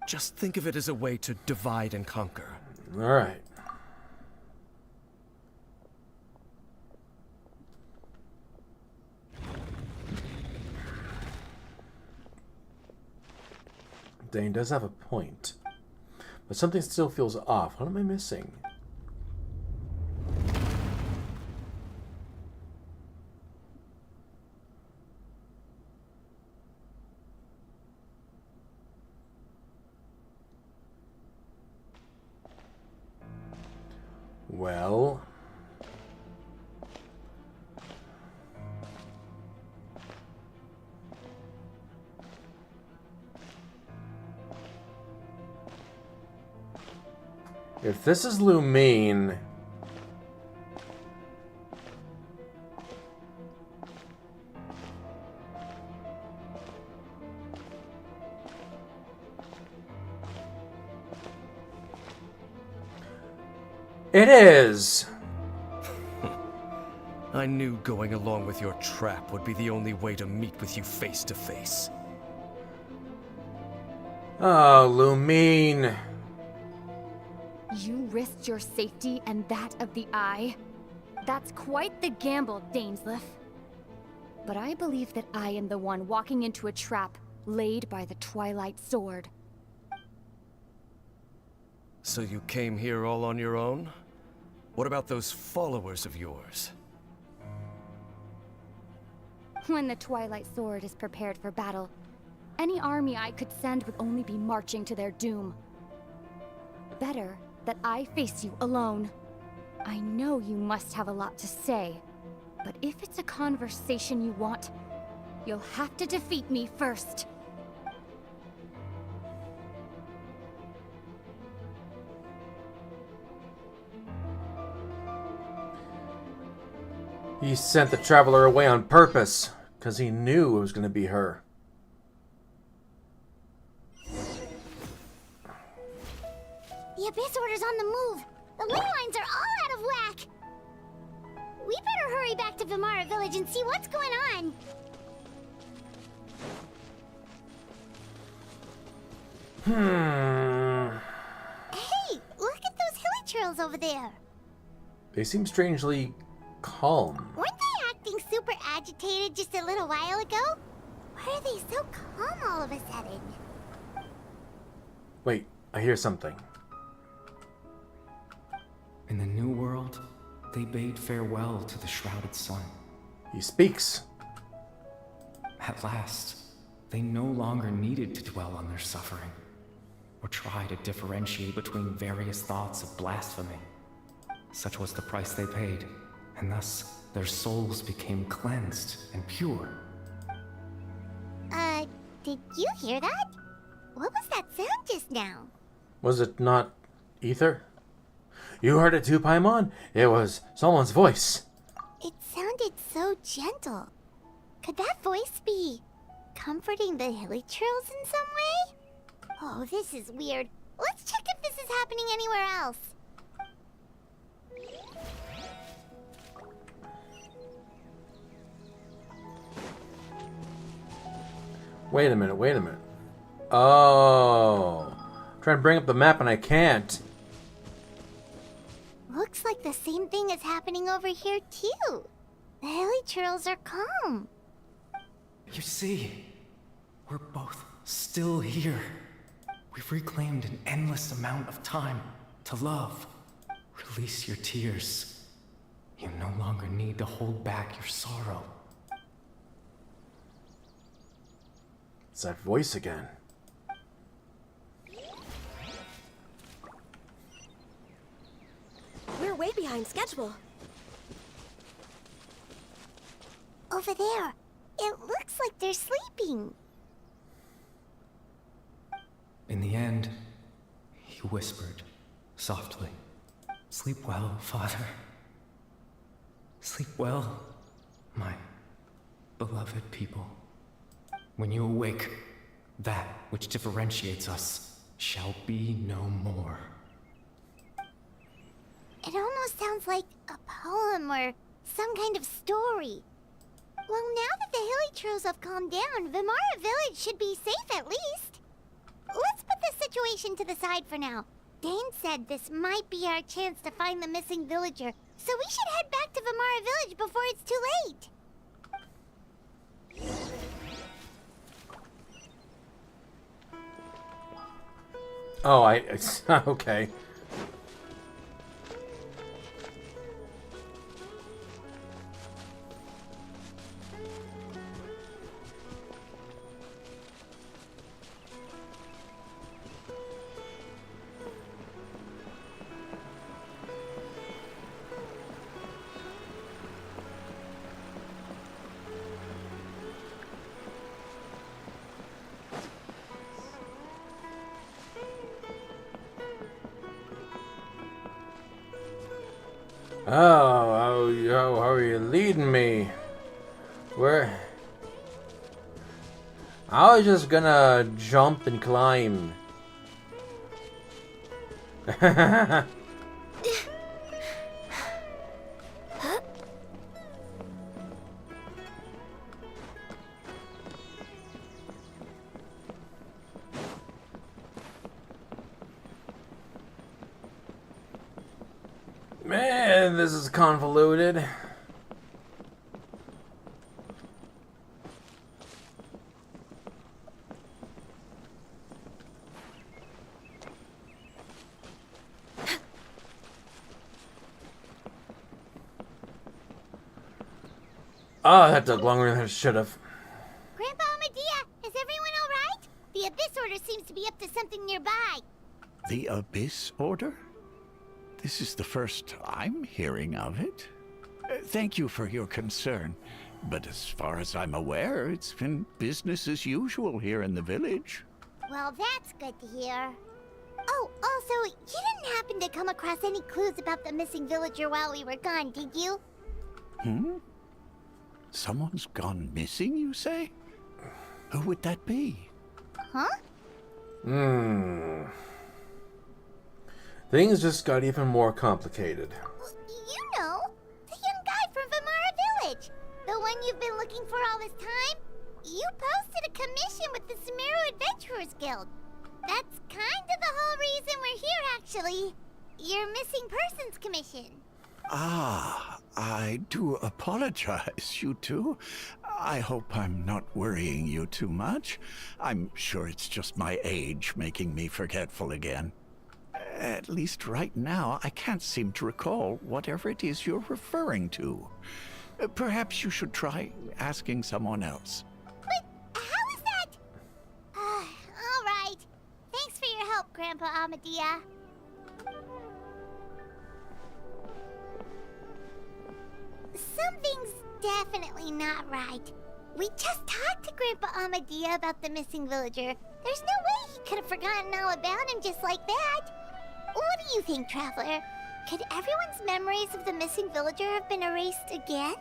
Just think of it as a way to divide and conquer. Alright. Dane does have a point. But something still feels off. What am I missing? Well... If this is Lumine... It is! I knew going along with your trap would be the only way to meet with you face to face. Oh, Lumine. You risked your safety and that of the Eye? That's quite the gamble, Dainsleif. But I believe that I am the one walking into a trap laid by the Twilight Sword. So you came here all on your own? What about those followers of yours? When the Twilight Sword is prepared for battle, any army I could send would only be marching to their doom. Better that I face you alone. I know you must have a lot to say, but if it's a conversation you want, you'll have to defeat me first. He sent the Traveler away on purpose, because he knew it was going to be her. The Abyss Order's on the move. The ley lines are all out of whack. We better hurry back to Vimara Village and see what's going on. Hey, look at those hilly trails over there. They seem strangely calm. Weren't they acting super agitated just a little while ago? Why are they so calm all of a sudden? Wait, I hear something. In the New World, they bade farewell to the shrouded sun. He speaks. At last, they no longer needed to dwell on their suffering, or try to differentiate between various thoughts of blasphemy. Such was the price they paid, and thus their souls became cleansed and pure. Did you hear that? What was that sound just now? Was it not ether? You heard it too, Paimon? It was someone's voice. It sounded so gentle. Could that voice be comforting the hilly trails in some way? Oh, this is weird. Let's check if this is happening anywhere else. Wait a minute, wait a minute. Oh. I'm trying to bring up the map and I can't. Looks like the same thing is happening over here too. The hilly trails are calm. You see, we're both still here. We've reclaimed an endless amount of time to love. Release your tears. You no longer need to hold back your sorrow. It's that voice again. We're way behind schedule. Over there. It looks like they're sleeping. In the end, he whispered, softly, "Sleep well, Father. Sleep well, my beloved people. When you awake, that which differentiates us shall be no more." It almost sounds like a poem or some kind of story. Well, now that the hilly trails have calmed down, Vimara Village should be safe at least. Let's put this situation to the side for now. Dane said this might be our chance to find the missing villager, so we should head back to Vimara Village before it's too late. Oh, okay. How are you leading me? Where? I was just gonna jump and climb. Man, this is convoluted. Oh, that took longer than it should have. Grandpa Medea, is everyone alright? The Abyss Order seems to be up to something nearby. The Abyss Order? This is the first I'm hearing of it. Thank you for your concern, but as far as I'm aware, it's been business as usual here in the village. Well, that's good to hear. Oh, also, you didn't happen to come across any clues about the missing villager while we were gone, did you? Someone's gone missing, you say? Who would that be? Huh? Things just got even more complicated. You know, the young guy from Vamara Village. The one you've been looking for all this time. You posted a commission with the Sumeru Adventurers Guild. That's kind of the whole reason we're here, actually. Your missing persons commission. Ah, I do apologize, you two. I hope I'm not worrying you too much. I'm sure it's just my age making me forgetful again. At least right now, I can't seem to recall whatever it is you're referring to. Perhaps you should try asking someone else. But how is that? All right. Thanks for your help, Grandpa Amadea. Something's definitely not right. We just talked to Grandpa Amadea about the missing villager. There's no way he could have forgotten all about him just like that. What do you think, Traveler? Could everyone's memories of the missing villager have been erased again?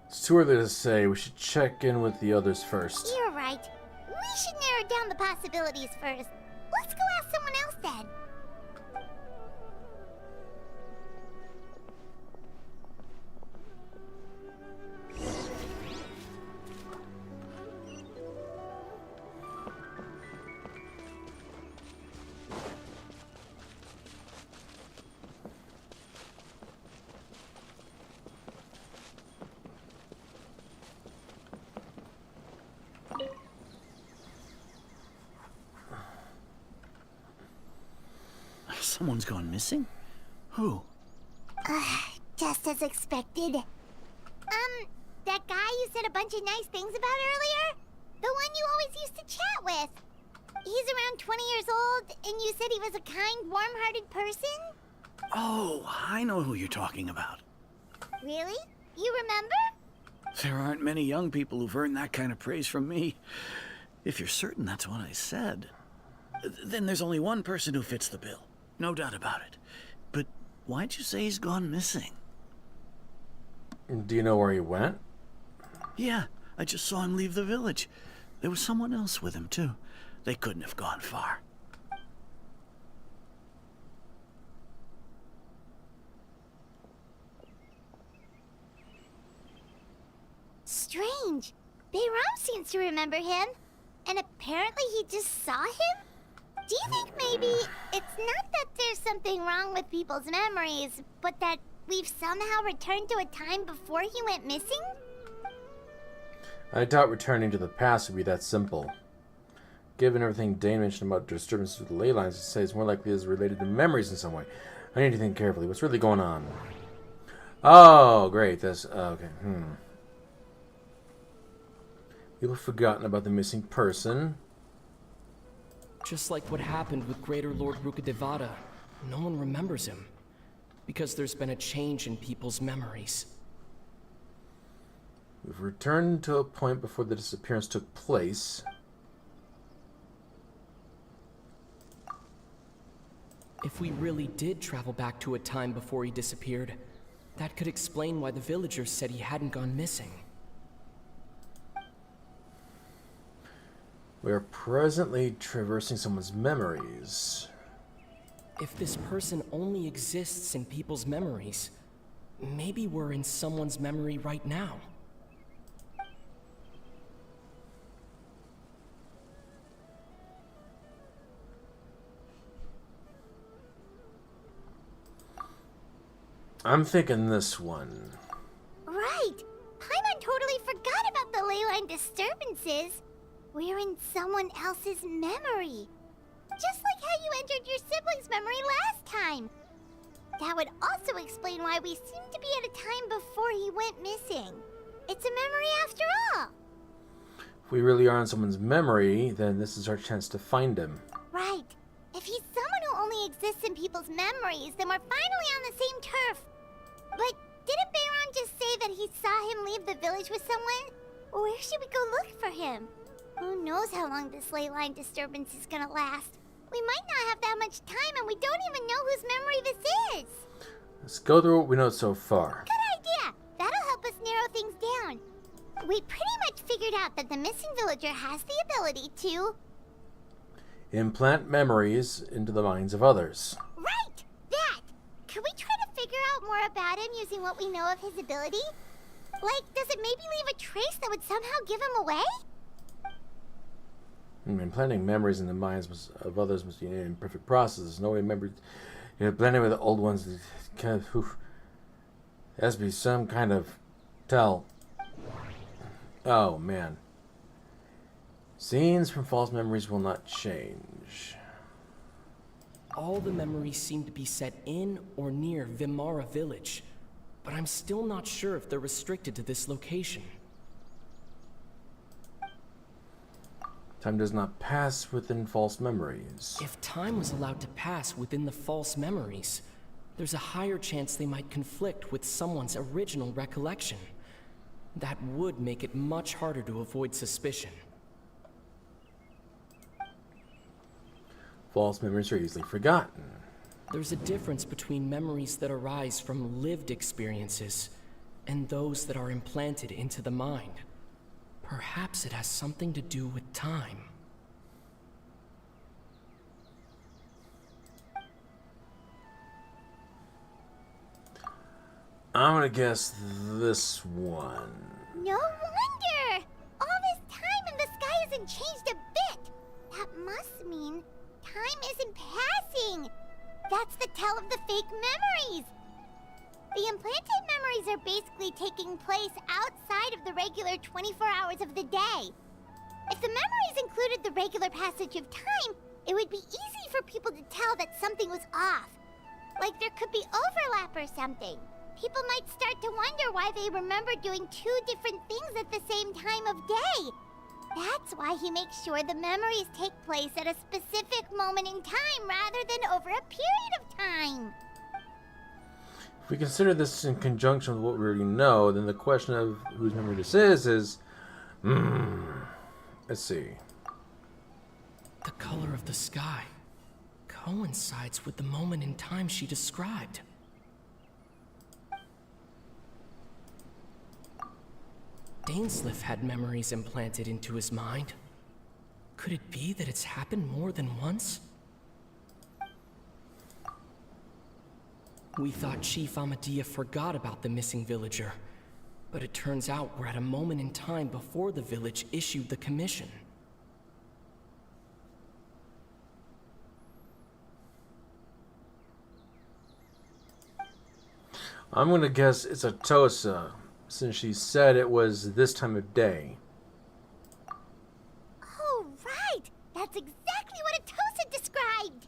It's too early to say. We should check in with the others first. You're right. We should narrow down the possibilities first. Let's go ask someone else then. Someone's gone missing? Who? Just as expected. That guy you said a bunch of nice things about earlier? The one you always used to chat with. He's around 20 years old, and you said he was a kind, warm-hearted person? Oh, I know who you're talking about. Really? You remember? There aren't many young people who've earned that kind of praise from me. If you're certain that's what I said, then there's only one person who fits the bill. No doubt about it. But why'd you say he's gone missing? Do you know where he went? Yeah, I just saw him leave the village. There was someone else with him, too. They couldn't have gone far. Strange. Bayram seems to remember him. And apparently he just saw him? Do you think maybe it's not that there's something wrong with people's memories, but that we've somehow returned to a time before he went missing? I doubt returning to the past would be that simple. Given everything Dane mentioned about disturbances with the ley lines, it says more likely is related to memories in some way. I need to think carefully. What's really going on? Oh, great. That's okay. People have forgotten about the missing person. Just like what happened with Greater Lord Rukadevada, no one remembers him. Because there's been a change in people's memories. We've returned to a point before the disappearance took place. If we really did travel back to a time before he disappeared, that could explain why the villagers said he hadn't gone missing. We are presently traversing someone's memories. If this person only exists in people's memories, maybe we're in someone's memory right now. I'm thinking this one. Right! Paimon totally forgot about the leyline disturbances. We're in someone else's memory. Just like how you entered your sibling's memory last time. That would also explain why we seem to be at a time before he went missing. It's a memory after all. If we really are in someone's memory, then this is our chance to find him. Right. If he's someone who only exists in people's memories, then we're finally on the same turf. But didn't Bayron just say that he saw him leave the village with someone? Where should we go look for him? Who knows how long this ley line disturbance is gonna last? We might not have that much time, and we don't even know whose memory this is. Let's go through what we know so far. Good idea. That'll help us narrow things down. We pretty much figured out that the missing villager has the ability to... implant memories into the minds of others. Right! That! Can we try to figure out more about him using what we know of his ability? Like, does it maybe leave a trace that would somehow give him away? Implanting memories in the minds of others must be an imperfect process. No way memories, blending with the old ones. Kind of, there has to be some kind of tell. Oh man. Scenes from false memories will not change. All the memories seem to be set in or near Vimara village, but I'm still not sure if they're restricted to this location. Time does not pass within false memories. If time was allowed to pass within the false memories, there's a higher chance they might conflict with someone's original recollection. That would make it much harder to avoid suspicion. False memories are easily forgotten. There's a difference between memories that arise from lived experiences and those that are implanted into the mind. Perhaps it has something to do with time. I'm gonna guess this one. No wonder! All this time and the sky hasn't changed a bit! That must mean time isn't passing! That's the tell of the fake memories! The implanted memories are basically taking place outside of the regular 24 hours of the day. If the memories included the regular passage of time, it would be easy for people to tell that something was off. Like there could be overlap or something. People might start to wonder why they remember doing two different things at the same time of day. That's why he makes sure the memories take place at a specific moment in time rather than over a period of time. If we consider this in conjunction with what we already know, then the question of whose memory this is, let's see. The color of the sky coincides with the moment in time she described. Dainsleif had memories implanted into his mind. Could it be that it's happened more than once? We thought Chief Amadea forgot about the missing villager, but it turns out we're at a moment in time before the village issued the commission. I'm gonna guess it's Atosa, since she said it was this time of day. Oh, right! That's exactly what Atosa described!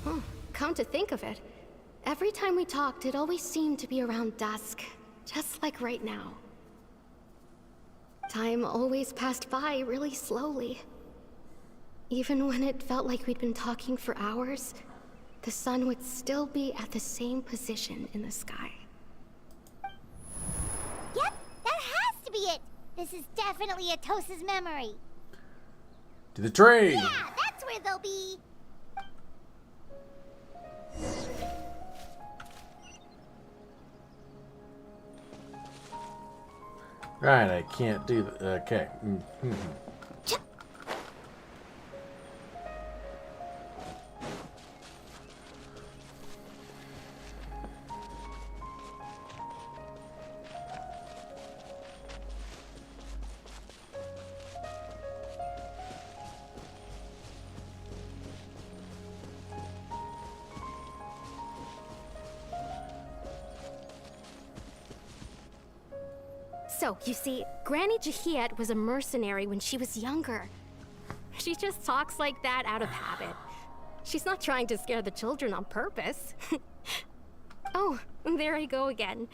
Oh, come to think of it, every time we talked, it always seemed to be around dusk, just like right now. Time always passed by really slowly. Even when it felt like we'd been talking for hours, the sun would still be at the same position in the sky. Yep, that has to be it! This is definitely Atosa's memory. To the trade! Yeah, that's where they'll be! Right, I can't do that. Okay. So, you see, Granny Jahiet was a mercenary when she was younger. She just talks like that out of habit. She's not trying to scare the children on purpose. Oh, there I go again.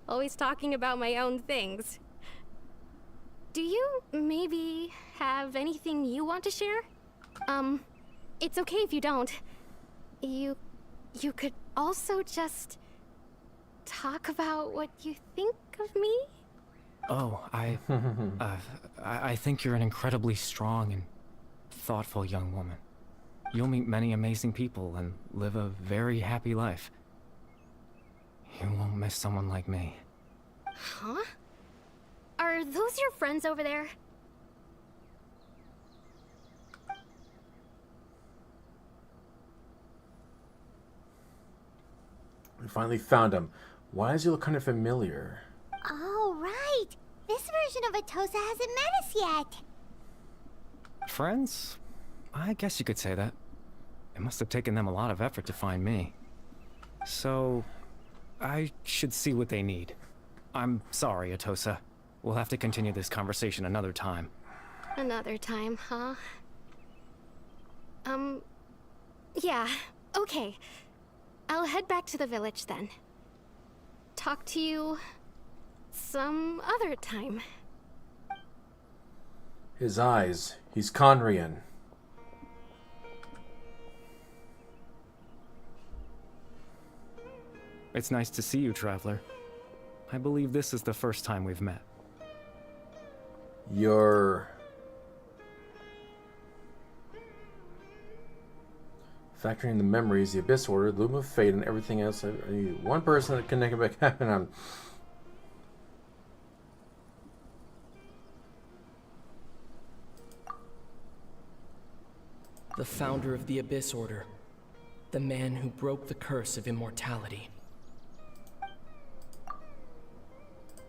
Always talking about my own things. Do you maybe have anything you want to share? It's okay if you don't. You could also just talk about what you think of me? Oh, I think you're an incredibly strong and thoughtful young woman. You'll meet many amazing people and live a very happy life. You won't miss someone like me. Huh? Are those your friends over there? We finally found him. Why does he look kind of familiar? Oh, right. This version of Atosa hasn't met us yet. Friends? I guess you could say that. It must have taken them a lot of effort to find me. So, I should see what they need. I'm sorry, Atosa. We'll have to continue this conversation another time. Another time, huh? Yeah, okay. I'll head back to the village then. Talk to you some other time. His eyes. He's Conrian. It's nice to see you, Traveler. I believe this is the first time we've met. You're... factoring the memories, the Abyss Order, the Loom of Fate, and everything else. I need one person that can make it happen. The founder of the Abyss Order. The man who broke the curse of immortality.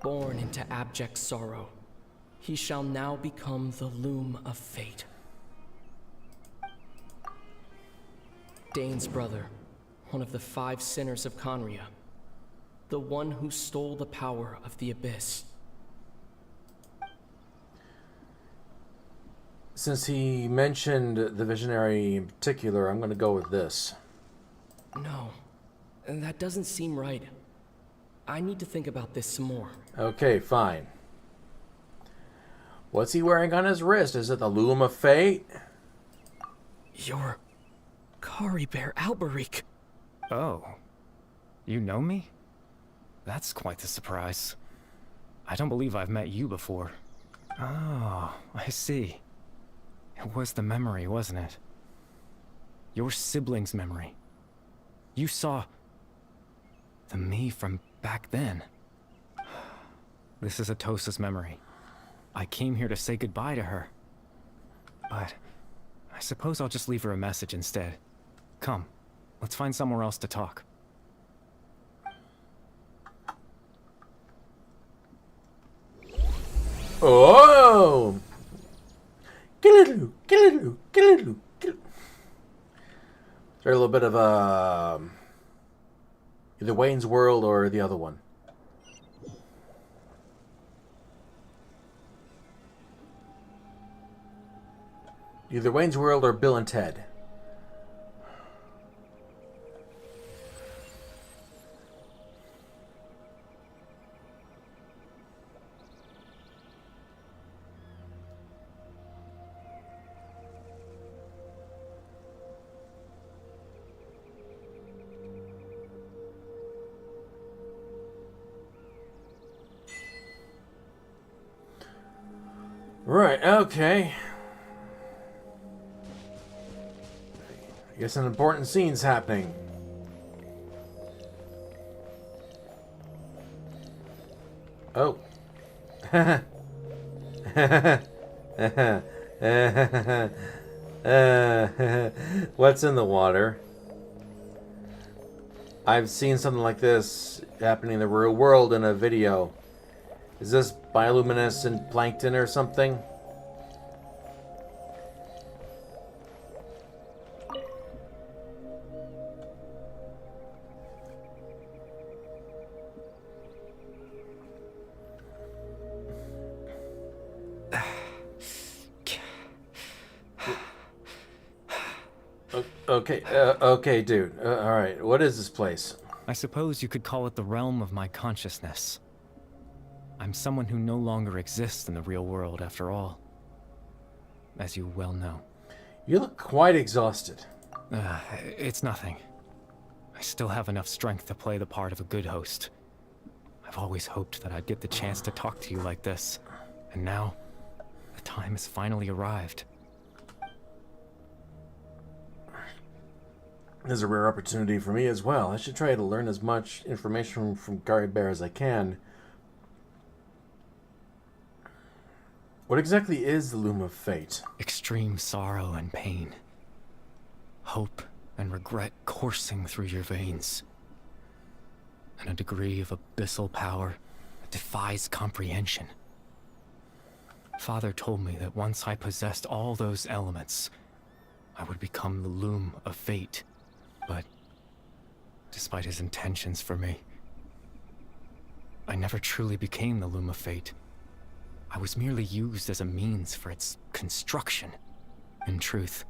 Born into abject sorrow, he shall now become the Loom of Fate. Dane's brother, one of the 5 sinners of Conria. The one who stole the power of the Abyss. Since he mentioned the Visionary in particular, I'm going to go with this. No, that doesn't seem right. I need to think about this some more. Okay, fine. What's he wearing on his wrist? Is it the Loom of Fate? You're Kari Bear Alberic. Oh. You know me? That's quite the surprise. I don't believe I've met you before. Oh, I see. It was the memory, wasn't it? Your sibling's memory. You saw... the me from back then. This is Atosa's memory. I came here to say goodbye to her. But I suppose I'll just leave her a message instead. Come, let's find somewhere else to talk. Oh! Is there a little bit of either Wayne's World or the other one? Either Wayne's World or Bill and Ted. Right, okay. I guess an important scene's happening. Oh. What's in the water? I've seen something like this happening in the real world in a video. Is this bioluminescent plankton or something? Okay, dude. Alright, what is this place? I suppose you could call it the realm of my consciousness. I'm someone who no longer exists in the real world, after all. As you well know. You look quite exhausted. It's nothing. I still have enough strength to play the part of a good host. I've always hoped that I'd get the chance to talk to you like this. And now, the time has finally arrived. There's a rare opportunity for me as well. I should try to learn as much information from Gary Bear as I can. What exactly is the Loom of Fate? Extreme sorrow and pain. Hope and regret coursing through your veins. And a degree of abyssal power that defies comprehension. Father told me that once I possessed all those elements, I would become the Loom of Fate. But, despite his intentions for me, I never truly became the Loom of Fate. I was merely used as a means for its construction. In truth,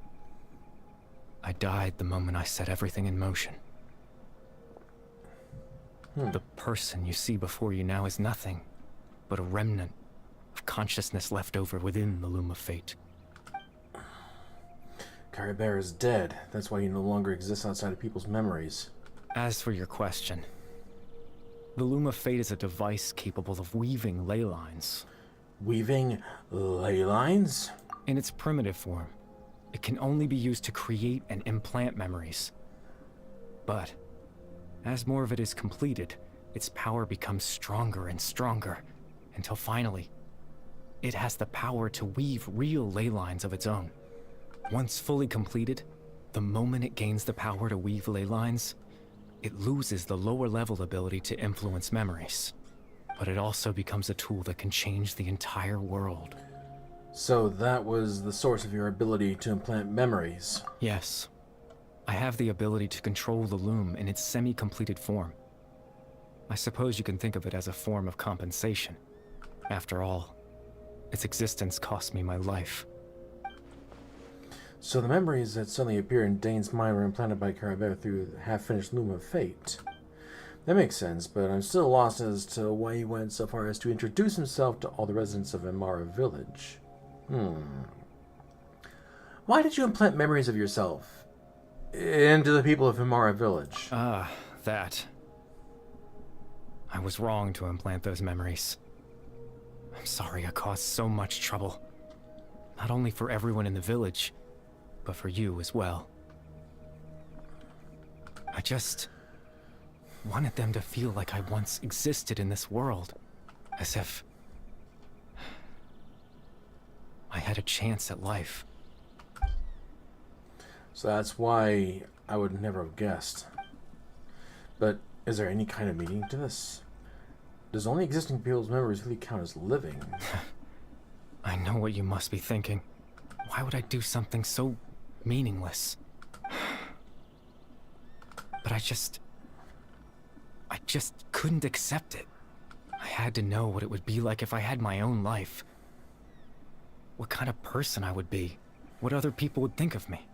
I died the moment I set everything in motion. The person you see before you now is nothing but a remnant of consciousness left over within the Loom of Fate. Gary Bear is dead. That's why he no longer exists outside of people's memories. As for your question, the Loom of Fate is a device capable of weaving ley lines. Weaving ley lines? In its primitive form, it can only be used to create and implant memories. But, as more of it is completed, its power becomes stronger and stronger, until finally, it has the power to weave real ley lines of its own. Once fully completed, the moment it gains the power to weave ley lines, it loses the lower level ability to influence memories. But it also becomes a tool that can change the entire world. So that was the source of your ability to implant memories? Yes. I have the ability to control the loom in its semi-completed form. I suppose you can think of it as a form of compensation. After all, its existence cost me my life. So the memories that suddenly appear in Dane's mind were implanted by Carabert through the half-finished Loom of Fate. That makes sense, but I'm still lost as to why he went so far as to introduce himself to all the residents of Imara Village. Why did you implant memories of yourself into the people of Imara Village? That. I was wrong to implant those memories. I'm sorry I caused so much trouble. Not only for everyone in the village, but for you as well. I just wanted them to feel like I once existed in this world. As if I had a chance at life. So that's why I would never have guessed. But is there any kind of meaning to this? Does only existing people's memories really count as living? I know what you must be thinking. Why would I do something so meaningless? But I just couldn't accept it. I had to know what it would be like if I had my own life. What kind of person I would be. What other people would think of me.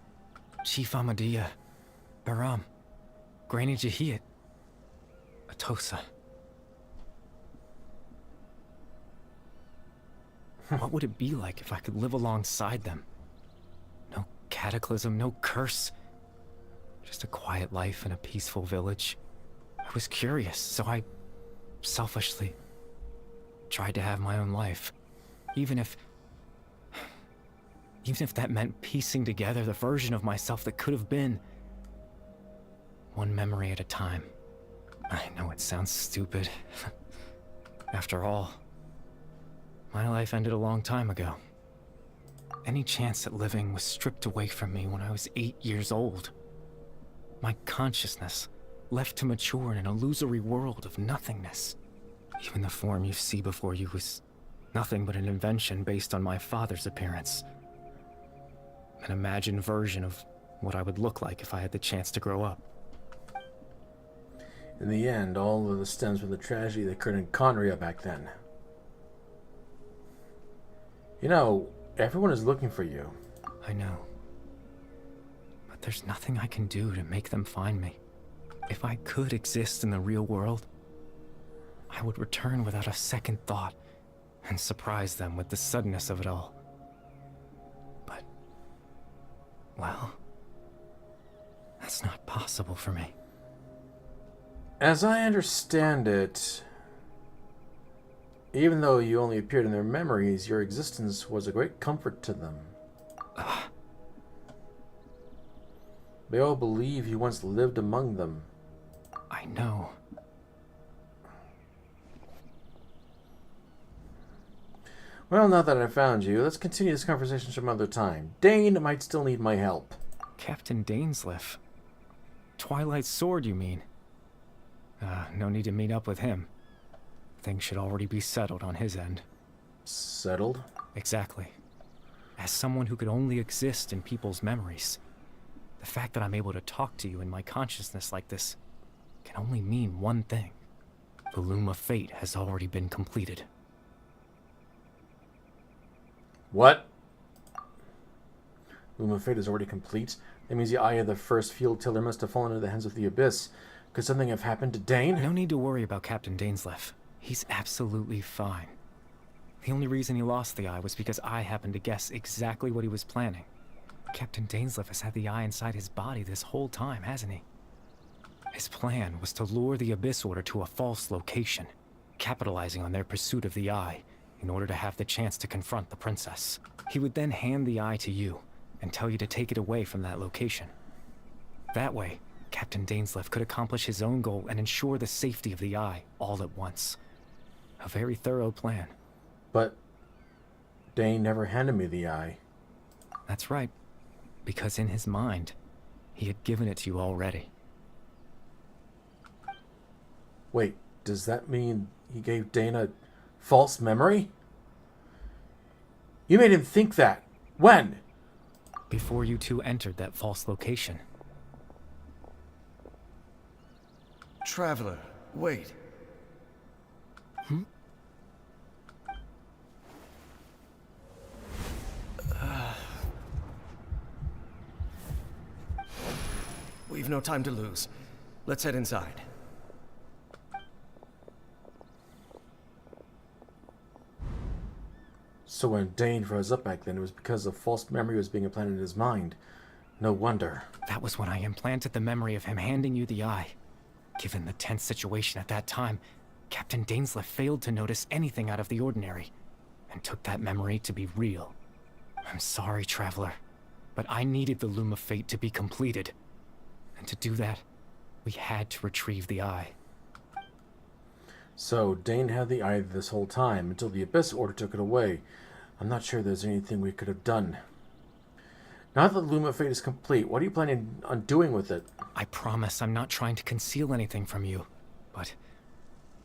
Chief Ahmadiyya, Baram, Granny Jahiyat, Atosa. What would it be like if I could live alongside them? No cataclysm, no curse. Just a quiet life in a peaceful village. I was curious, so I selfishly tried to have my own life. Even if that meant piecing together the version of myself that could have been. One memory at a time. I know it sounds stupid. After all, My life ended a long time ago. Any chance at living was stripped away from me when I was 8 years old. My consciousness left to mature in an illusory world of nothingness. Even the form you see before you was nothing but an invention based on my father's appearance. An imagined version of what I would look like if I had the chance to grow up. In the end, all of this stems from the tragedy that occurred in Conria back then. You know, everyone is looking for you. I know. But there's nothing I can do to make them find me. If I could exist in the real world, I would return without a second thought and surprise them with the suddenness of it all. But, well, that's not possible for me. As I understand it, even though you only appeared in their memories, your existence was a great comfort to them. They all believe you once lived among them. I know. Well, now that I've found you, let's continue this conversation some other time. Dane might still need my help. Captain Dainsleif. Twilight Sword, you mean? No need to meet up with him. Things should already be settled on his end. Settled? Exactly. As someone who could only exist in people's memories, the fact that I'm able to talk to you in my consciousness like this can only mean one thing. The Loom of Fate has already been completed. What? Loom of Fate is already complete? That means the eye of the first field tiller must have fallen into the hands of the Abyss. Could something have happened to Dane? No need to worry about Captain Dainsleif. He's absolutely fine. The only reason he lost the eye was because I happened to guess exactly what he was planning. Captain Dainsleif has had the eye inside his body this whole time, hasn't he? His plan was to lure the Abyss Order to a false location, capitalizing on their pursuit of the eye in order to have the chance to confront the princess. He would then hand the eye to you and tell you to take it away from that location. That way, Captain Dainsleif could accomplish his own goal and ensure the safety of the eye all at once. A very thorough plan. But Dane never handed me the eye. That's right, because in his mind, he had given it to you already. Wait, does that mean he gave Dane a false memory? You made him think that. When? Before you two entered that false location. Traveler, wait. We've no time to lose. Let's head inside. So when Dane froze up back then, it was because a false memory was being implanted in his mind. No wonder. That was when I implanted the memory of him handing you the eye. Given the tense situation at that time, Captain Dainsleif failed to notice anything out of the ordinary, and took that memory to be real. I'm sorry, Traveler, but I needed the Loom of Fate to be completed. And to do that, we had to retrieve the eye. So Dane had the eye this whole time, until the Abyss Order took it away. I'm not sure there's anything we could have done. Now that the Loom of Fate is complete, what are you planning on doing with it? I promise I'm not trying to conceal anything from you, but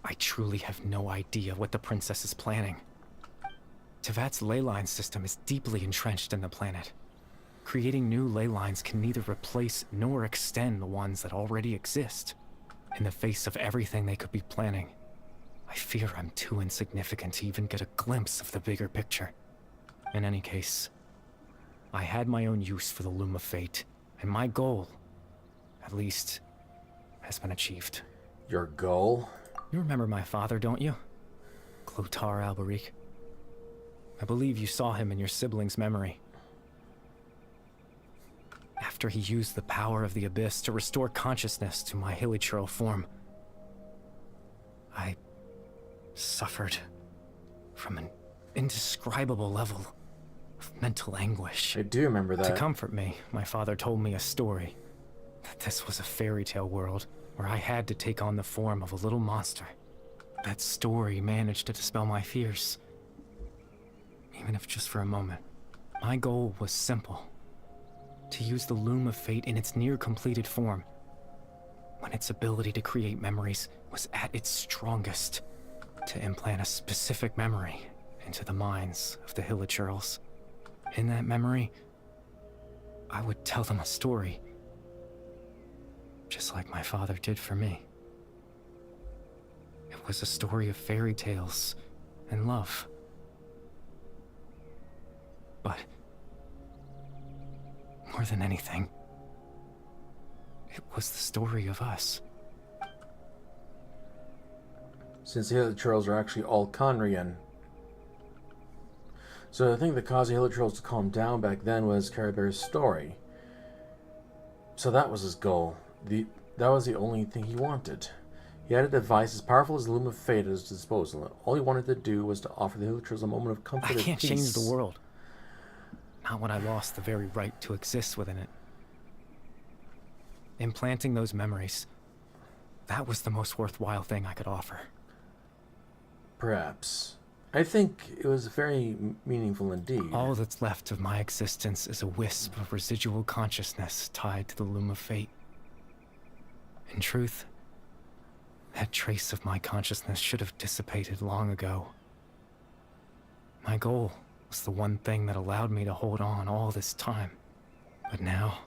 I truly have no idea what the princess is planning. Tevat's ley line system is deeply entrenched in the planet. Creating new ley lines can neither replace nor extend the ones that already exist. In the face of everything they could be planning, I fear I'm too insignificant to even get a glimpse of the bigger picture. In any case, I had my own use for the Loom of Fate, and my goal, at least, has been achieved. Your goal? You remember my father, don't you? Clotar Alberic. I believe you saw him in your sibling's memory. After he used the power of the Abyss to restore consciousness to my hilichurl form, I suffered from an indescribable level of mental anguish. I do remember that. To comfort me, my father told me a story. That this was a fairy tale world where I had to take on the form of a little monster. That story managed to dispel my fears. even if just for a moment. My goal was simple. To use the Loom of Fate in its near-completed form, when its ability to create memories was at its strongest, to implant a specific memory into the minds of the Hilichurls. In that memory, I would tell them a story, just like my father did for me. It was a story of fairy tales and love. But more than anything, it was the story of us. Since the Hilichurls are actually all Conrian. So I think the cause of Hilichurls to calm down back then was Caribear's story. So that was his goal. That was the only thing he wanted. He had a device as powerful as the Loom of Fate at his disposal, and all he wanted to do was to offer the Hilichurls a moment of comfort and peace. I can't change the world. Not when I lost the very right to exist within it. Implanting those memories, that was the most worthwhile thing I could offer. Perhaps. I think it was very meaningful indeed. All that's left of my existence is a wisp of residual consciousness tied to the Loom of Fate. In truth, that trace of my consciousness should have dissipated long ago. My goal was the one thing that allowed me to hold on all this time. But now,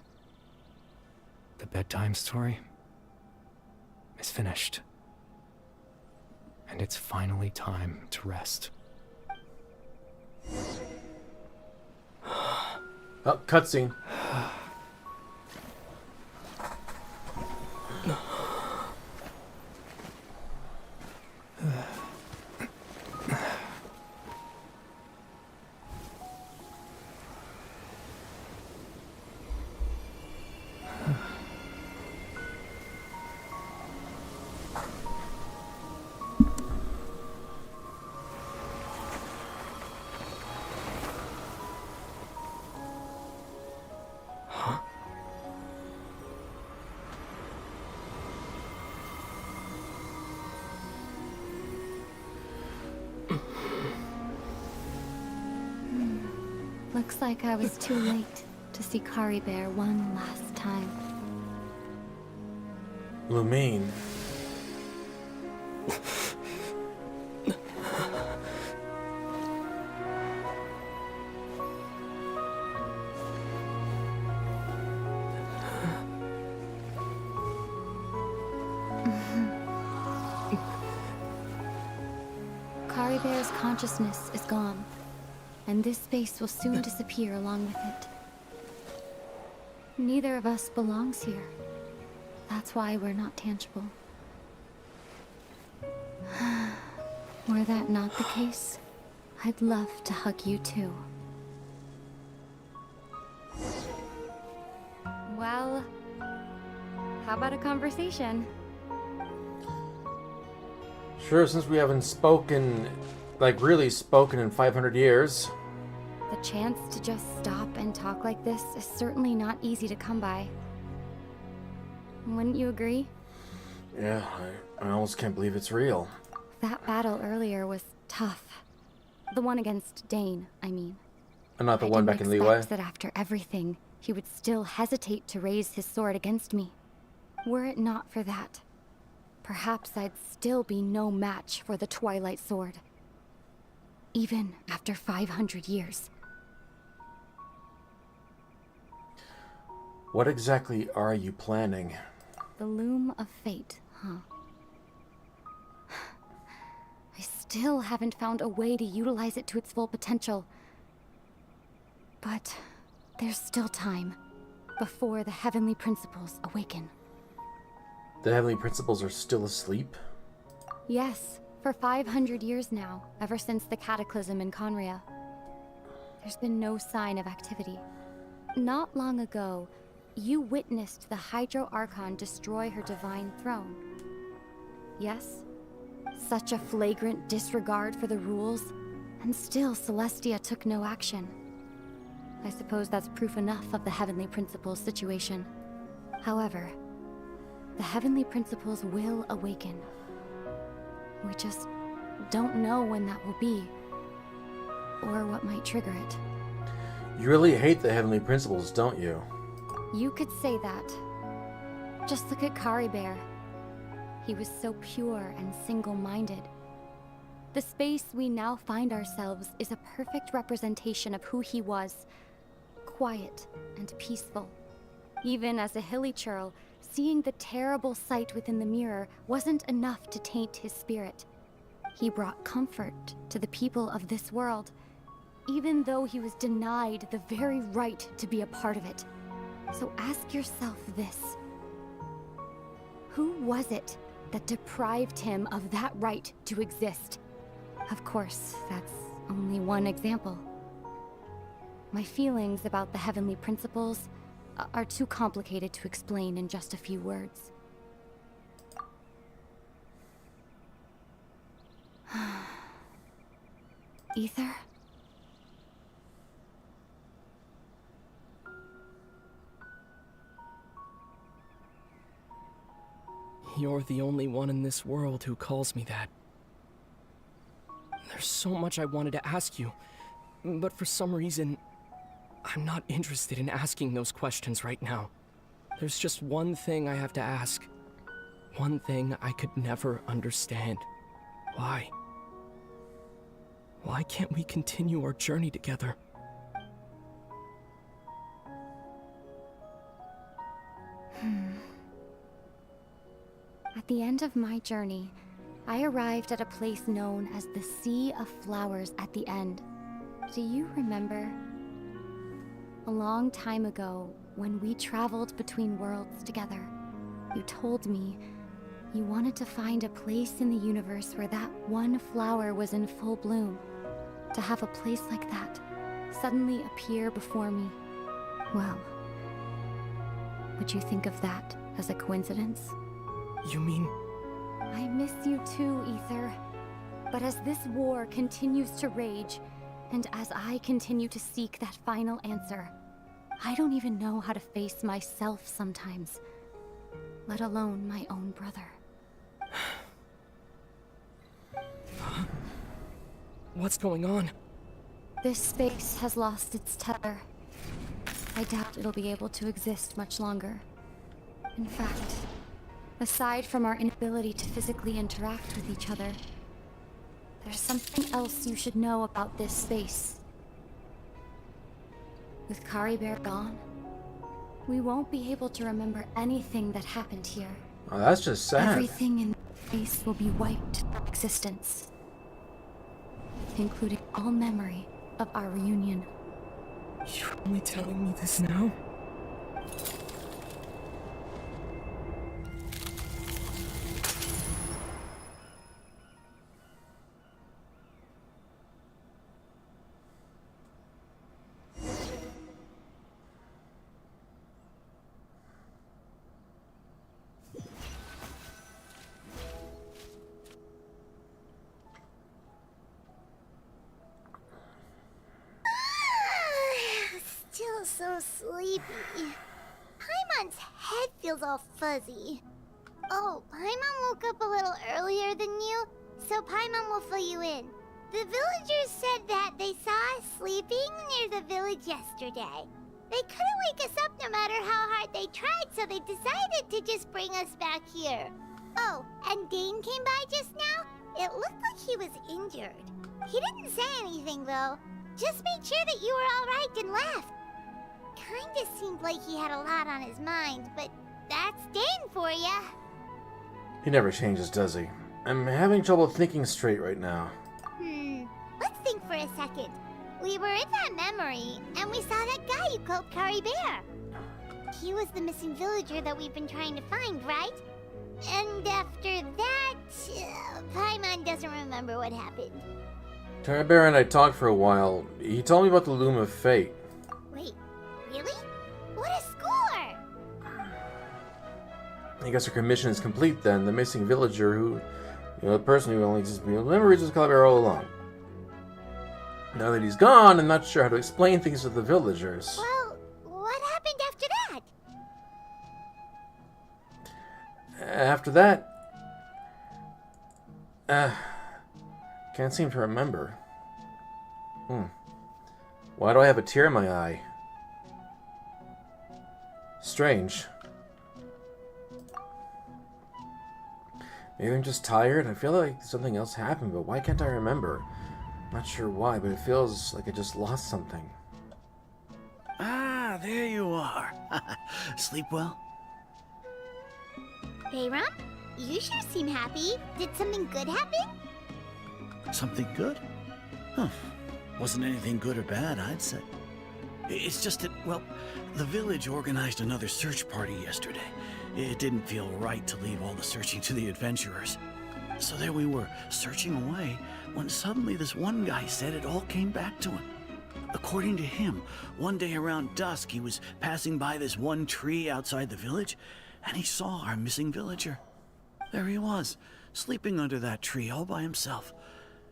the bedtime story is finished. And it's finally time to rest. Oh, cutscene. Looks like I was too late to see Caribear one last time. Lumine. Caribear's consciousness is gone, and this space will soon disappear along with it. Neither of us belongs here. That's why we're not tangible. Were that not the case, I'd love to hug you too. Well, how about a conversation? Sure, since we haven't spoken, like really spoken in 500 years. The chance to just stop and talk like this is certainly not easy to come by. Wouldn't you agree? Yeah, I almost can't believe it's real. That battle earlier was tough. The one against Dane, I mean. And not the one back in Leeway. Leeway? I didn't expect that after everything, he would still hesitate to raise his sword against me. Were it not for that, perhaps I'd still be no match for the Twilight Sword. Even after 500 years. What exactly are you planning? The Loom of Fate, huh? I still haven't found a way to utilize it to its full potential. But there's still time before the Heavenly Principles awaken. The Heavenly Principles are still asleep? Yes, for 500 years now, ever since the Cataclysm in Conria. There's been no sign of activity. Not long ago, you witnessed the Hydro Archon destroy her divine throne. Yes? Such a flagrant disregard for the rules, and still Celestia took no action. I suppose that's proof enough of the Heavenly Principles situation. However, the Heavenly Principles will awaken. We just don't know when that will be, or what might trigger it. You really hate the heavenly principles, don't you? You could say that. Just look at Kari Bear. He was so pure and single-minded. The space we now find ourselves is a perfect representation of who he was. Quiet and peaceful. Even as a hilly churl, seeing the terrible sight within the mirror wasn't enough to taint his spirit. He brought comfort to the people of this world, even though he was denied the very right to be a part of it. So ask yourself this. Who was it that deprived him of that right to exist? Of course, that's only one example. My feelings about the heavenly principles are too complicated to explain in just a few words. Ether? You're the only one in this world who calls me that. There's so much I wanted to ask you, but for some reason, I'm not interested in asking those questions right now. There's just one thing I have to ask. One thing I could never understand. Why? Why can't we continue our journey together? At the end of my journey, I arrived at a place known as the Sea of Flowers at the end. Do you remember? A long time ago, when we traveled between worlds together, you told me you wanted to find a place in the universe where that one flower was in full bloom. To have a place like that suddenly appear before me. Well, would you think of that as a coincidence? You mean... I miss you too, Ether. But as this war continues to rage, and as I continue to seek that final answer, I don't even know how to face myself sometimes, let alone my own brother. What's going on? This space has lost its tether. I doubt it'll be able to exist much longer. In fact, aside from our inability to physically interact with each other, there's something else you should know about this space. With Kari Bear gone, we won't be able to remember anything that happened here. Oh, that's just sad. Everything in space will be wiped from existence, including all memory of our reunion. You're only telling me this now? Still so sleepy. Paimon's head feels all fuzzy. Oh, Paimon woke up a little earlier than you, so Paimon will fill you in. The villagers said that they saw us sleeping near the village yesterday. They couldn't wake us up no matter how hard they tried, so they decided to just bring us back here. Oh, and Dane came by just now. It looked like he was injured. He didn't say anything, though. Just made sure that you were all right and left. Kinda seemed like he had a lot on his mind, but that's Dane for ya. He never changes, does he? I'm having trouble thinking straight right now. Let's think for a second. We were in that memory, and we saw that guy you called Kari Bear. He was the missing villager that we've been trying to find, right? And after that, Paimon doesn't remember what happened. Kari Bear and I talked for a while. He told me about the Loom of Fate. Wait, really? What a score! I guess her commission is complete then. The missing villager who... the person who only exists in memories was Kari Bear all along. Now that he's gone, I'm not sure how to explain things to the villagers. Well, what happened after that? After that... can't seem to remember. Why do I have a tear in my eye? Strange. Maybe I'm just tired? I feel like something else happened, but why can't I remember? Not sure why, but it feels like I just lost something. Ah, there you are. Sleep well? Bayram, you sure seem happy. Did something good happen? Something good? Huh. Wasn't anything good or bad, I'd say. It's just that, well, the village organized another search party yesterday. It didn't feel right to leave all the searching to the adventurers. So there we were, searching away, when suddenly this one guy said it all came back to him. According to him, one day around dusk, he was passing by this one tree outside the village, and he saw our missing villager. There he was, sleeping under that tree all by himself.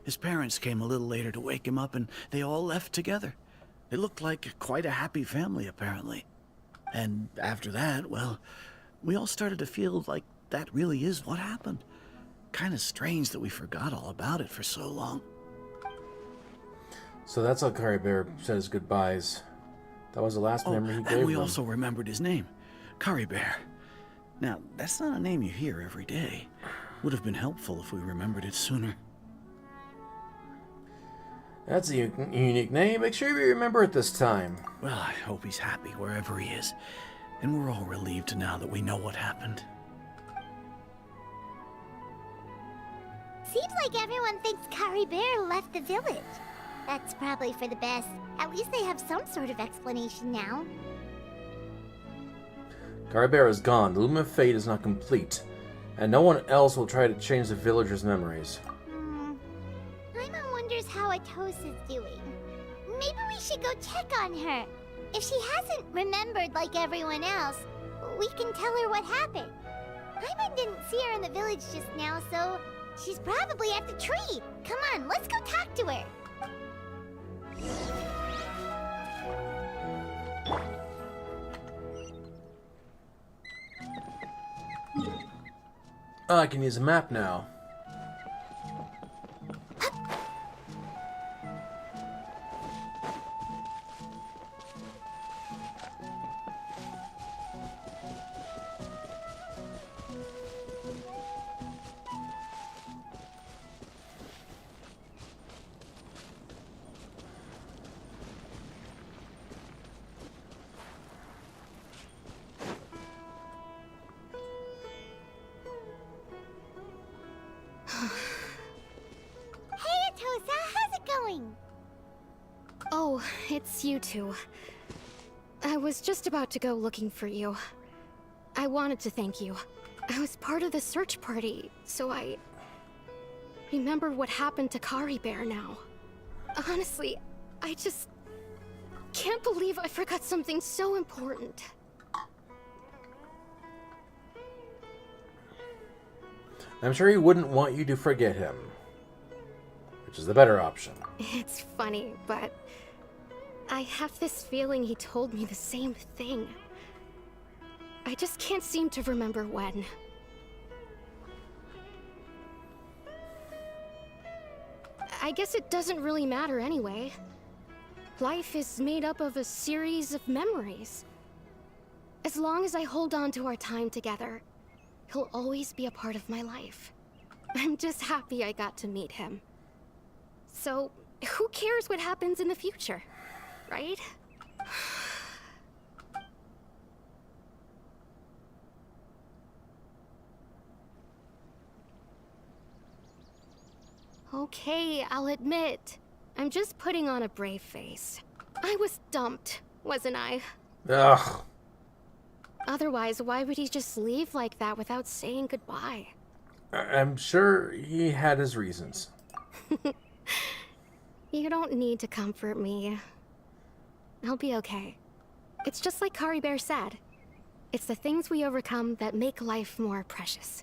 His parents came a little later to wake him up, and they all left together. It looked like quite a happy family, apparently. And after that, well, we all started to feel like that really is what happened. Kind of strange that we forgot all about it for so long. So that's how Curry Bear said his goodbyes. That was the last memory he gave and we them. also remembered his name, Curry Bear. Now, that's not a name you hear every day. Would have been helpful if we remembered it sooner. That's a unique name. Make sure you remember it this time. Well, I hope he's happy wherever he is. And we're all relieved now that we know what happened. Seems like everyone thinks Curry Bear left the village. That's probably for the best. At least they have some sort of explanation now. Curry Bear is gone. The Loom of Fate is not complete. And no one else will try to change the villagers' memories. Paimon wonders how Atosa's doing. Maybe we should go check on her. If she hasn't remembered like everyone else, we can tell her what happened. Paimon didn't see her in the village just now, so she's probably at the tree. Come on, let's go talk to her. Oh, I can use a map now. Hey, Atosa, how's it going? Oh, it's you two. I was just about to go looking for you. I wanted to thank you. I was part of the search party, so I remember what happened to Curry Bear now. Honestly, I just can't believe I forgot something so important. I'm sure he wouldn't want you to forget him. Which is the better option. It's funny, but I have this feeling he told me the same thing. I just can't seem to remember when. I guess it doesn't really matter anyway. Life is made up of a series of memories. As long as I hold on to our time together, he'll always be a part of my life. I'm just happy I got to meet him. So, who cares what happens in the future, right? Okay, I'll admit. I'm just putting on a brave face. I was dumped, wasn't I? Ugh. Otherwise, why would he just leave like that without saying goodbye? I'm sure he had his reasons. You don't need to comfort me. I'll be okay. It's just like Curry Bear said. It's the things we overcome that make life more precious.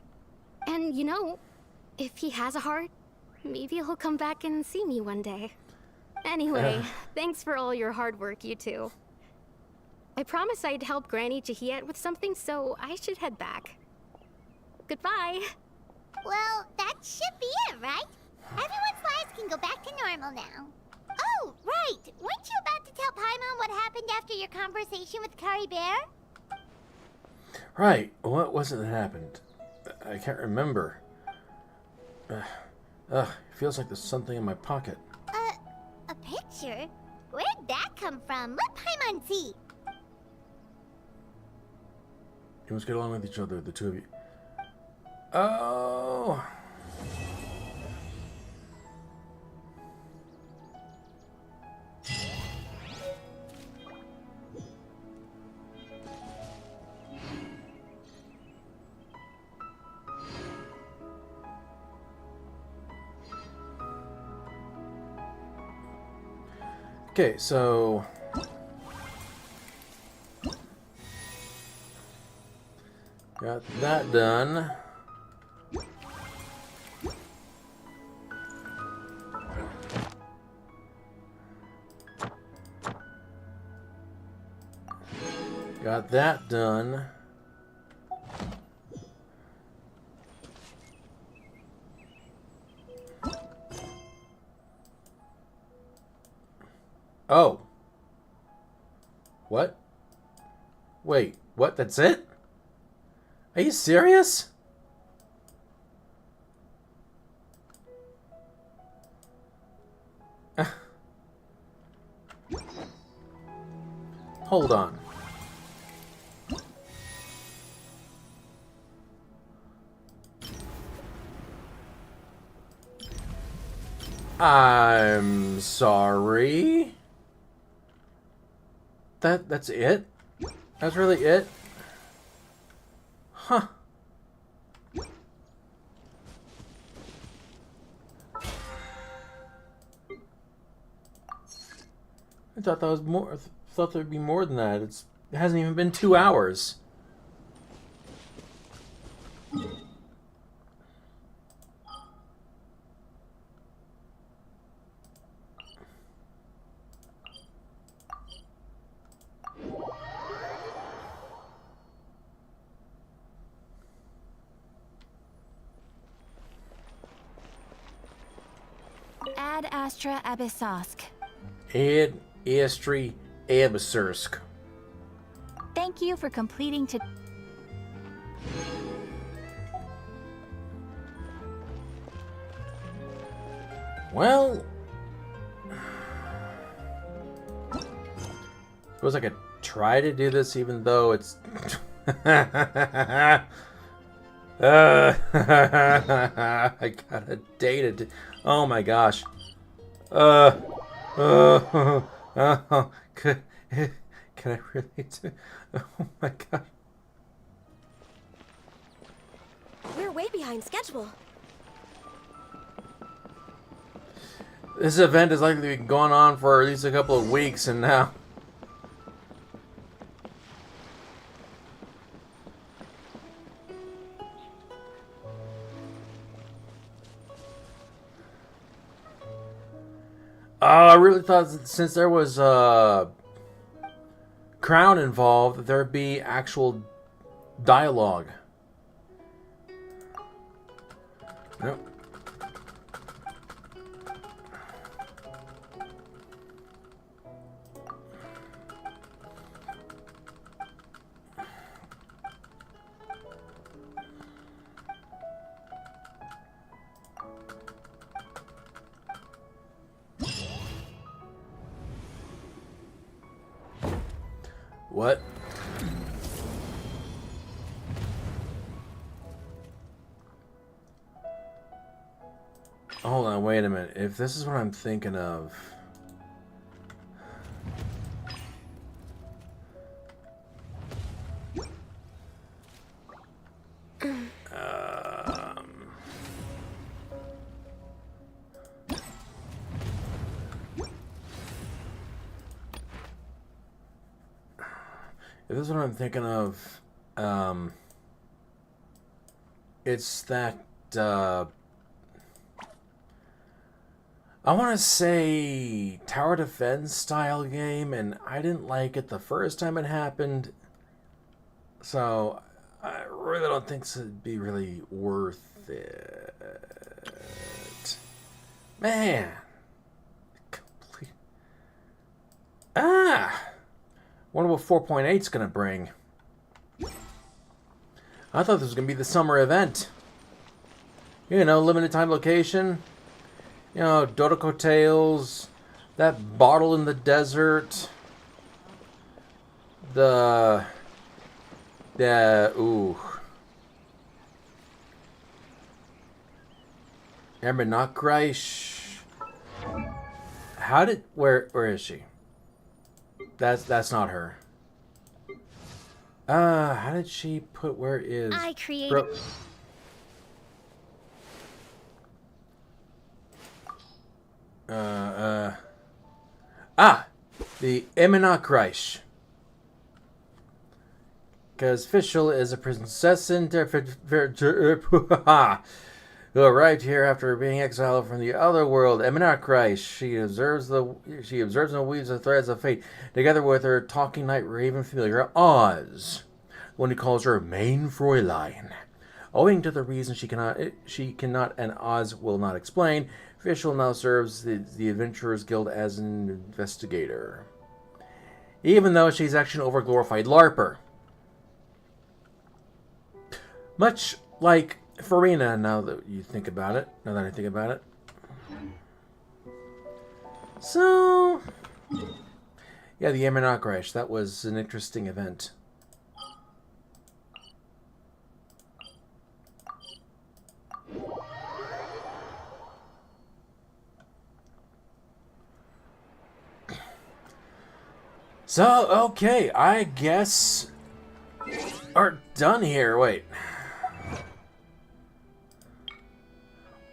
And you know, if he has a heart, maybe he'll come back and see me one day. Anyway, thanks for all your hard work, you two. I promised I'd help Granny Jahiet with something, so I should head back. Goodbye. Well, that should be it, right? Everyone's lives can go back to normal now. Oh, right! Weren't you about to tell Paimon what happened after your conversation with Kari Bear? Right. What was it that happened? I can't remember. It feels like there's something in my pocket. A picture? Where'd that come from? Let Paimon see. You must get along with each other, the two of you. Oh. Okay, so got that done. Got that done. Oh. What? Wait, what? That's it? Are you serious? Hold on. I'm sorry. That's it? That's really it? Huh. I thought that was more. Thought there'd be more than that. It hasn't even been 2 hours. Ad Astra Abyssosk. Ad Astri Absursk. Thank you for completing to. Well, suppose I could try to do this even though it's I got a date to. Oh my gosh. Can I really do? Oh my god. We're way behind schedule. This event is likely to be going on for at least a couple of weeks, and now. I really thought that since there was Crown involved, that there'd be actual dialogue. Nope. What? Hold on, wait a minute. If this is what I'm thinking of... If this is what I'm thinking of, it's that, I want to say tower defense style game, and I didn't like it the first time it happened, so I really don't think it'd be really worth it. Man! what 4.8 is going to bring. I thought this was going to be the summer event. You know, limited time location. You know, Dodoko Tales. That bottle in the desert. Ooh. Erminakreich. How did, where is she? That's not her. How did she put, where is... I created... The Erminakreich. Because Fischl is a princess who arrived here after being exiled from the other world, Erminakreich. She observes and weaves the threads of fate, together with her talking night raven familiar, Oz, one who calls her Main Fräulein. Owing to the reason she cannot, and Oz will not explain, Fischl now serves the Adventurers Guild as an investigator. Even though she's actually an overglorified LARPer. Much like Farina, now that I think about it. So, yeah, the Erminakreich, that was an interesting event. So, okay, I guess we're done here. Wait.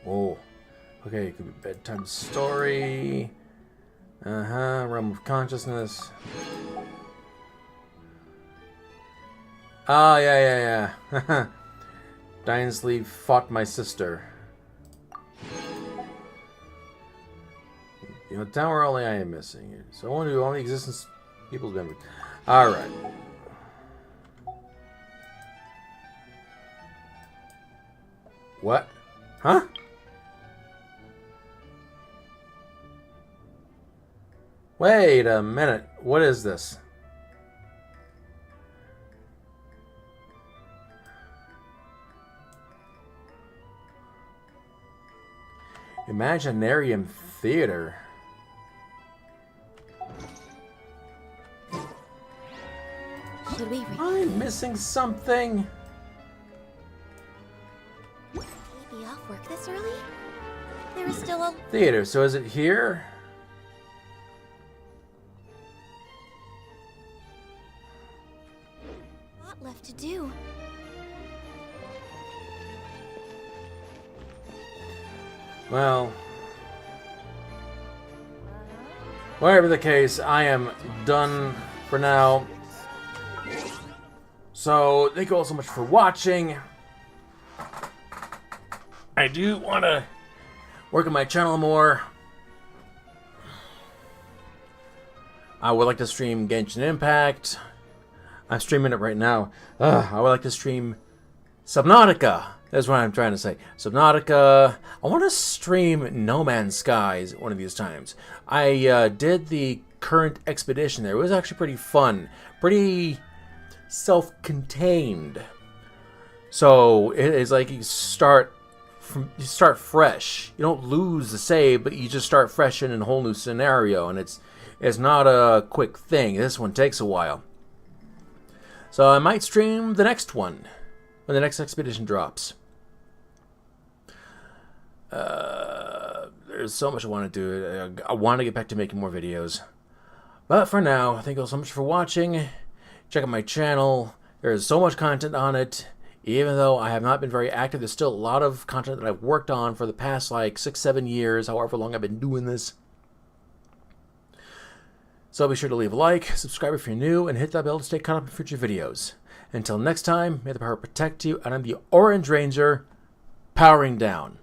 Oh. Okay, it could be bedtime story. Realm of consciousness. Oh, yeah. Dynasty fought my sister. You know, tower only I am missing. So I want to do only existence people's memory. Alright. What? Huh? Wait a minute. What is this? Imaginarium Theater. Should we read? I'm missing something. Will we be off work this early? There is still a Theater. So is it here? lot left to do. Well, whatever the case, I am done for now. So, thank you all so much for watching. I do want to work on my channel more. I would like to stream Genshin Impact. I'm streaming it right now. I would like to stream Subnautica. That's what I'm trying to say. Subnautica. I want to stream No Man's Skies one of these times. I did the current expedition there. It was actually pretty fun. Pretty self-contained. So it is like you start fresh. You don't lose the save, but you just start fresh in a whole new scenario, and it's not a quick thing. This one takes a while. So I might stream the next one when the next expedition drops. There's so much I want to do. I want to get back to making more videos. But for now, thank you all so much for watching. Check out my channel. There's so much content on it. Even though I have not been very active, there's still a lot of content that I've worked on for the past like 6-7 years, however long I've been doing this. So be sure to leave a like, subscribe if you're new, and hit that bell to stay caught up in future videos. Until next time, may the power protect you, and I'm the Orange Ranger, powering down.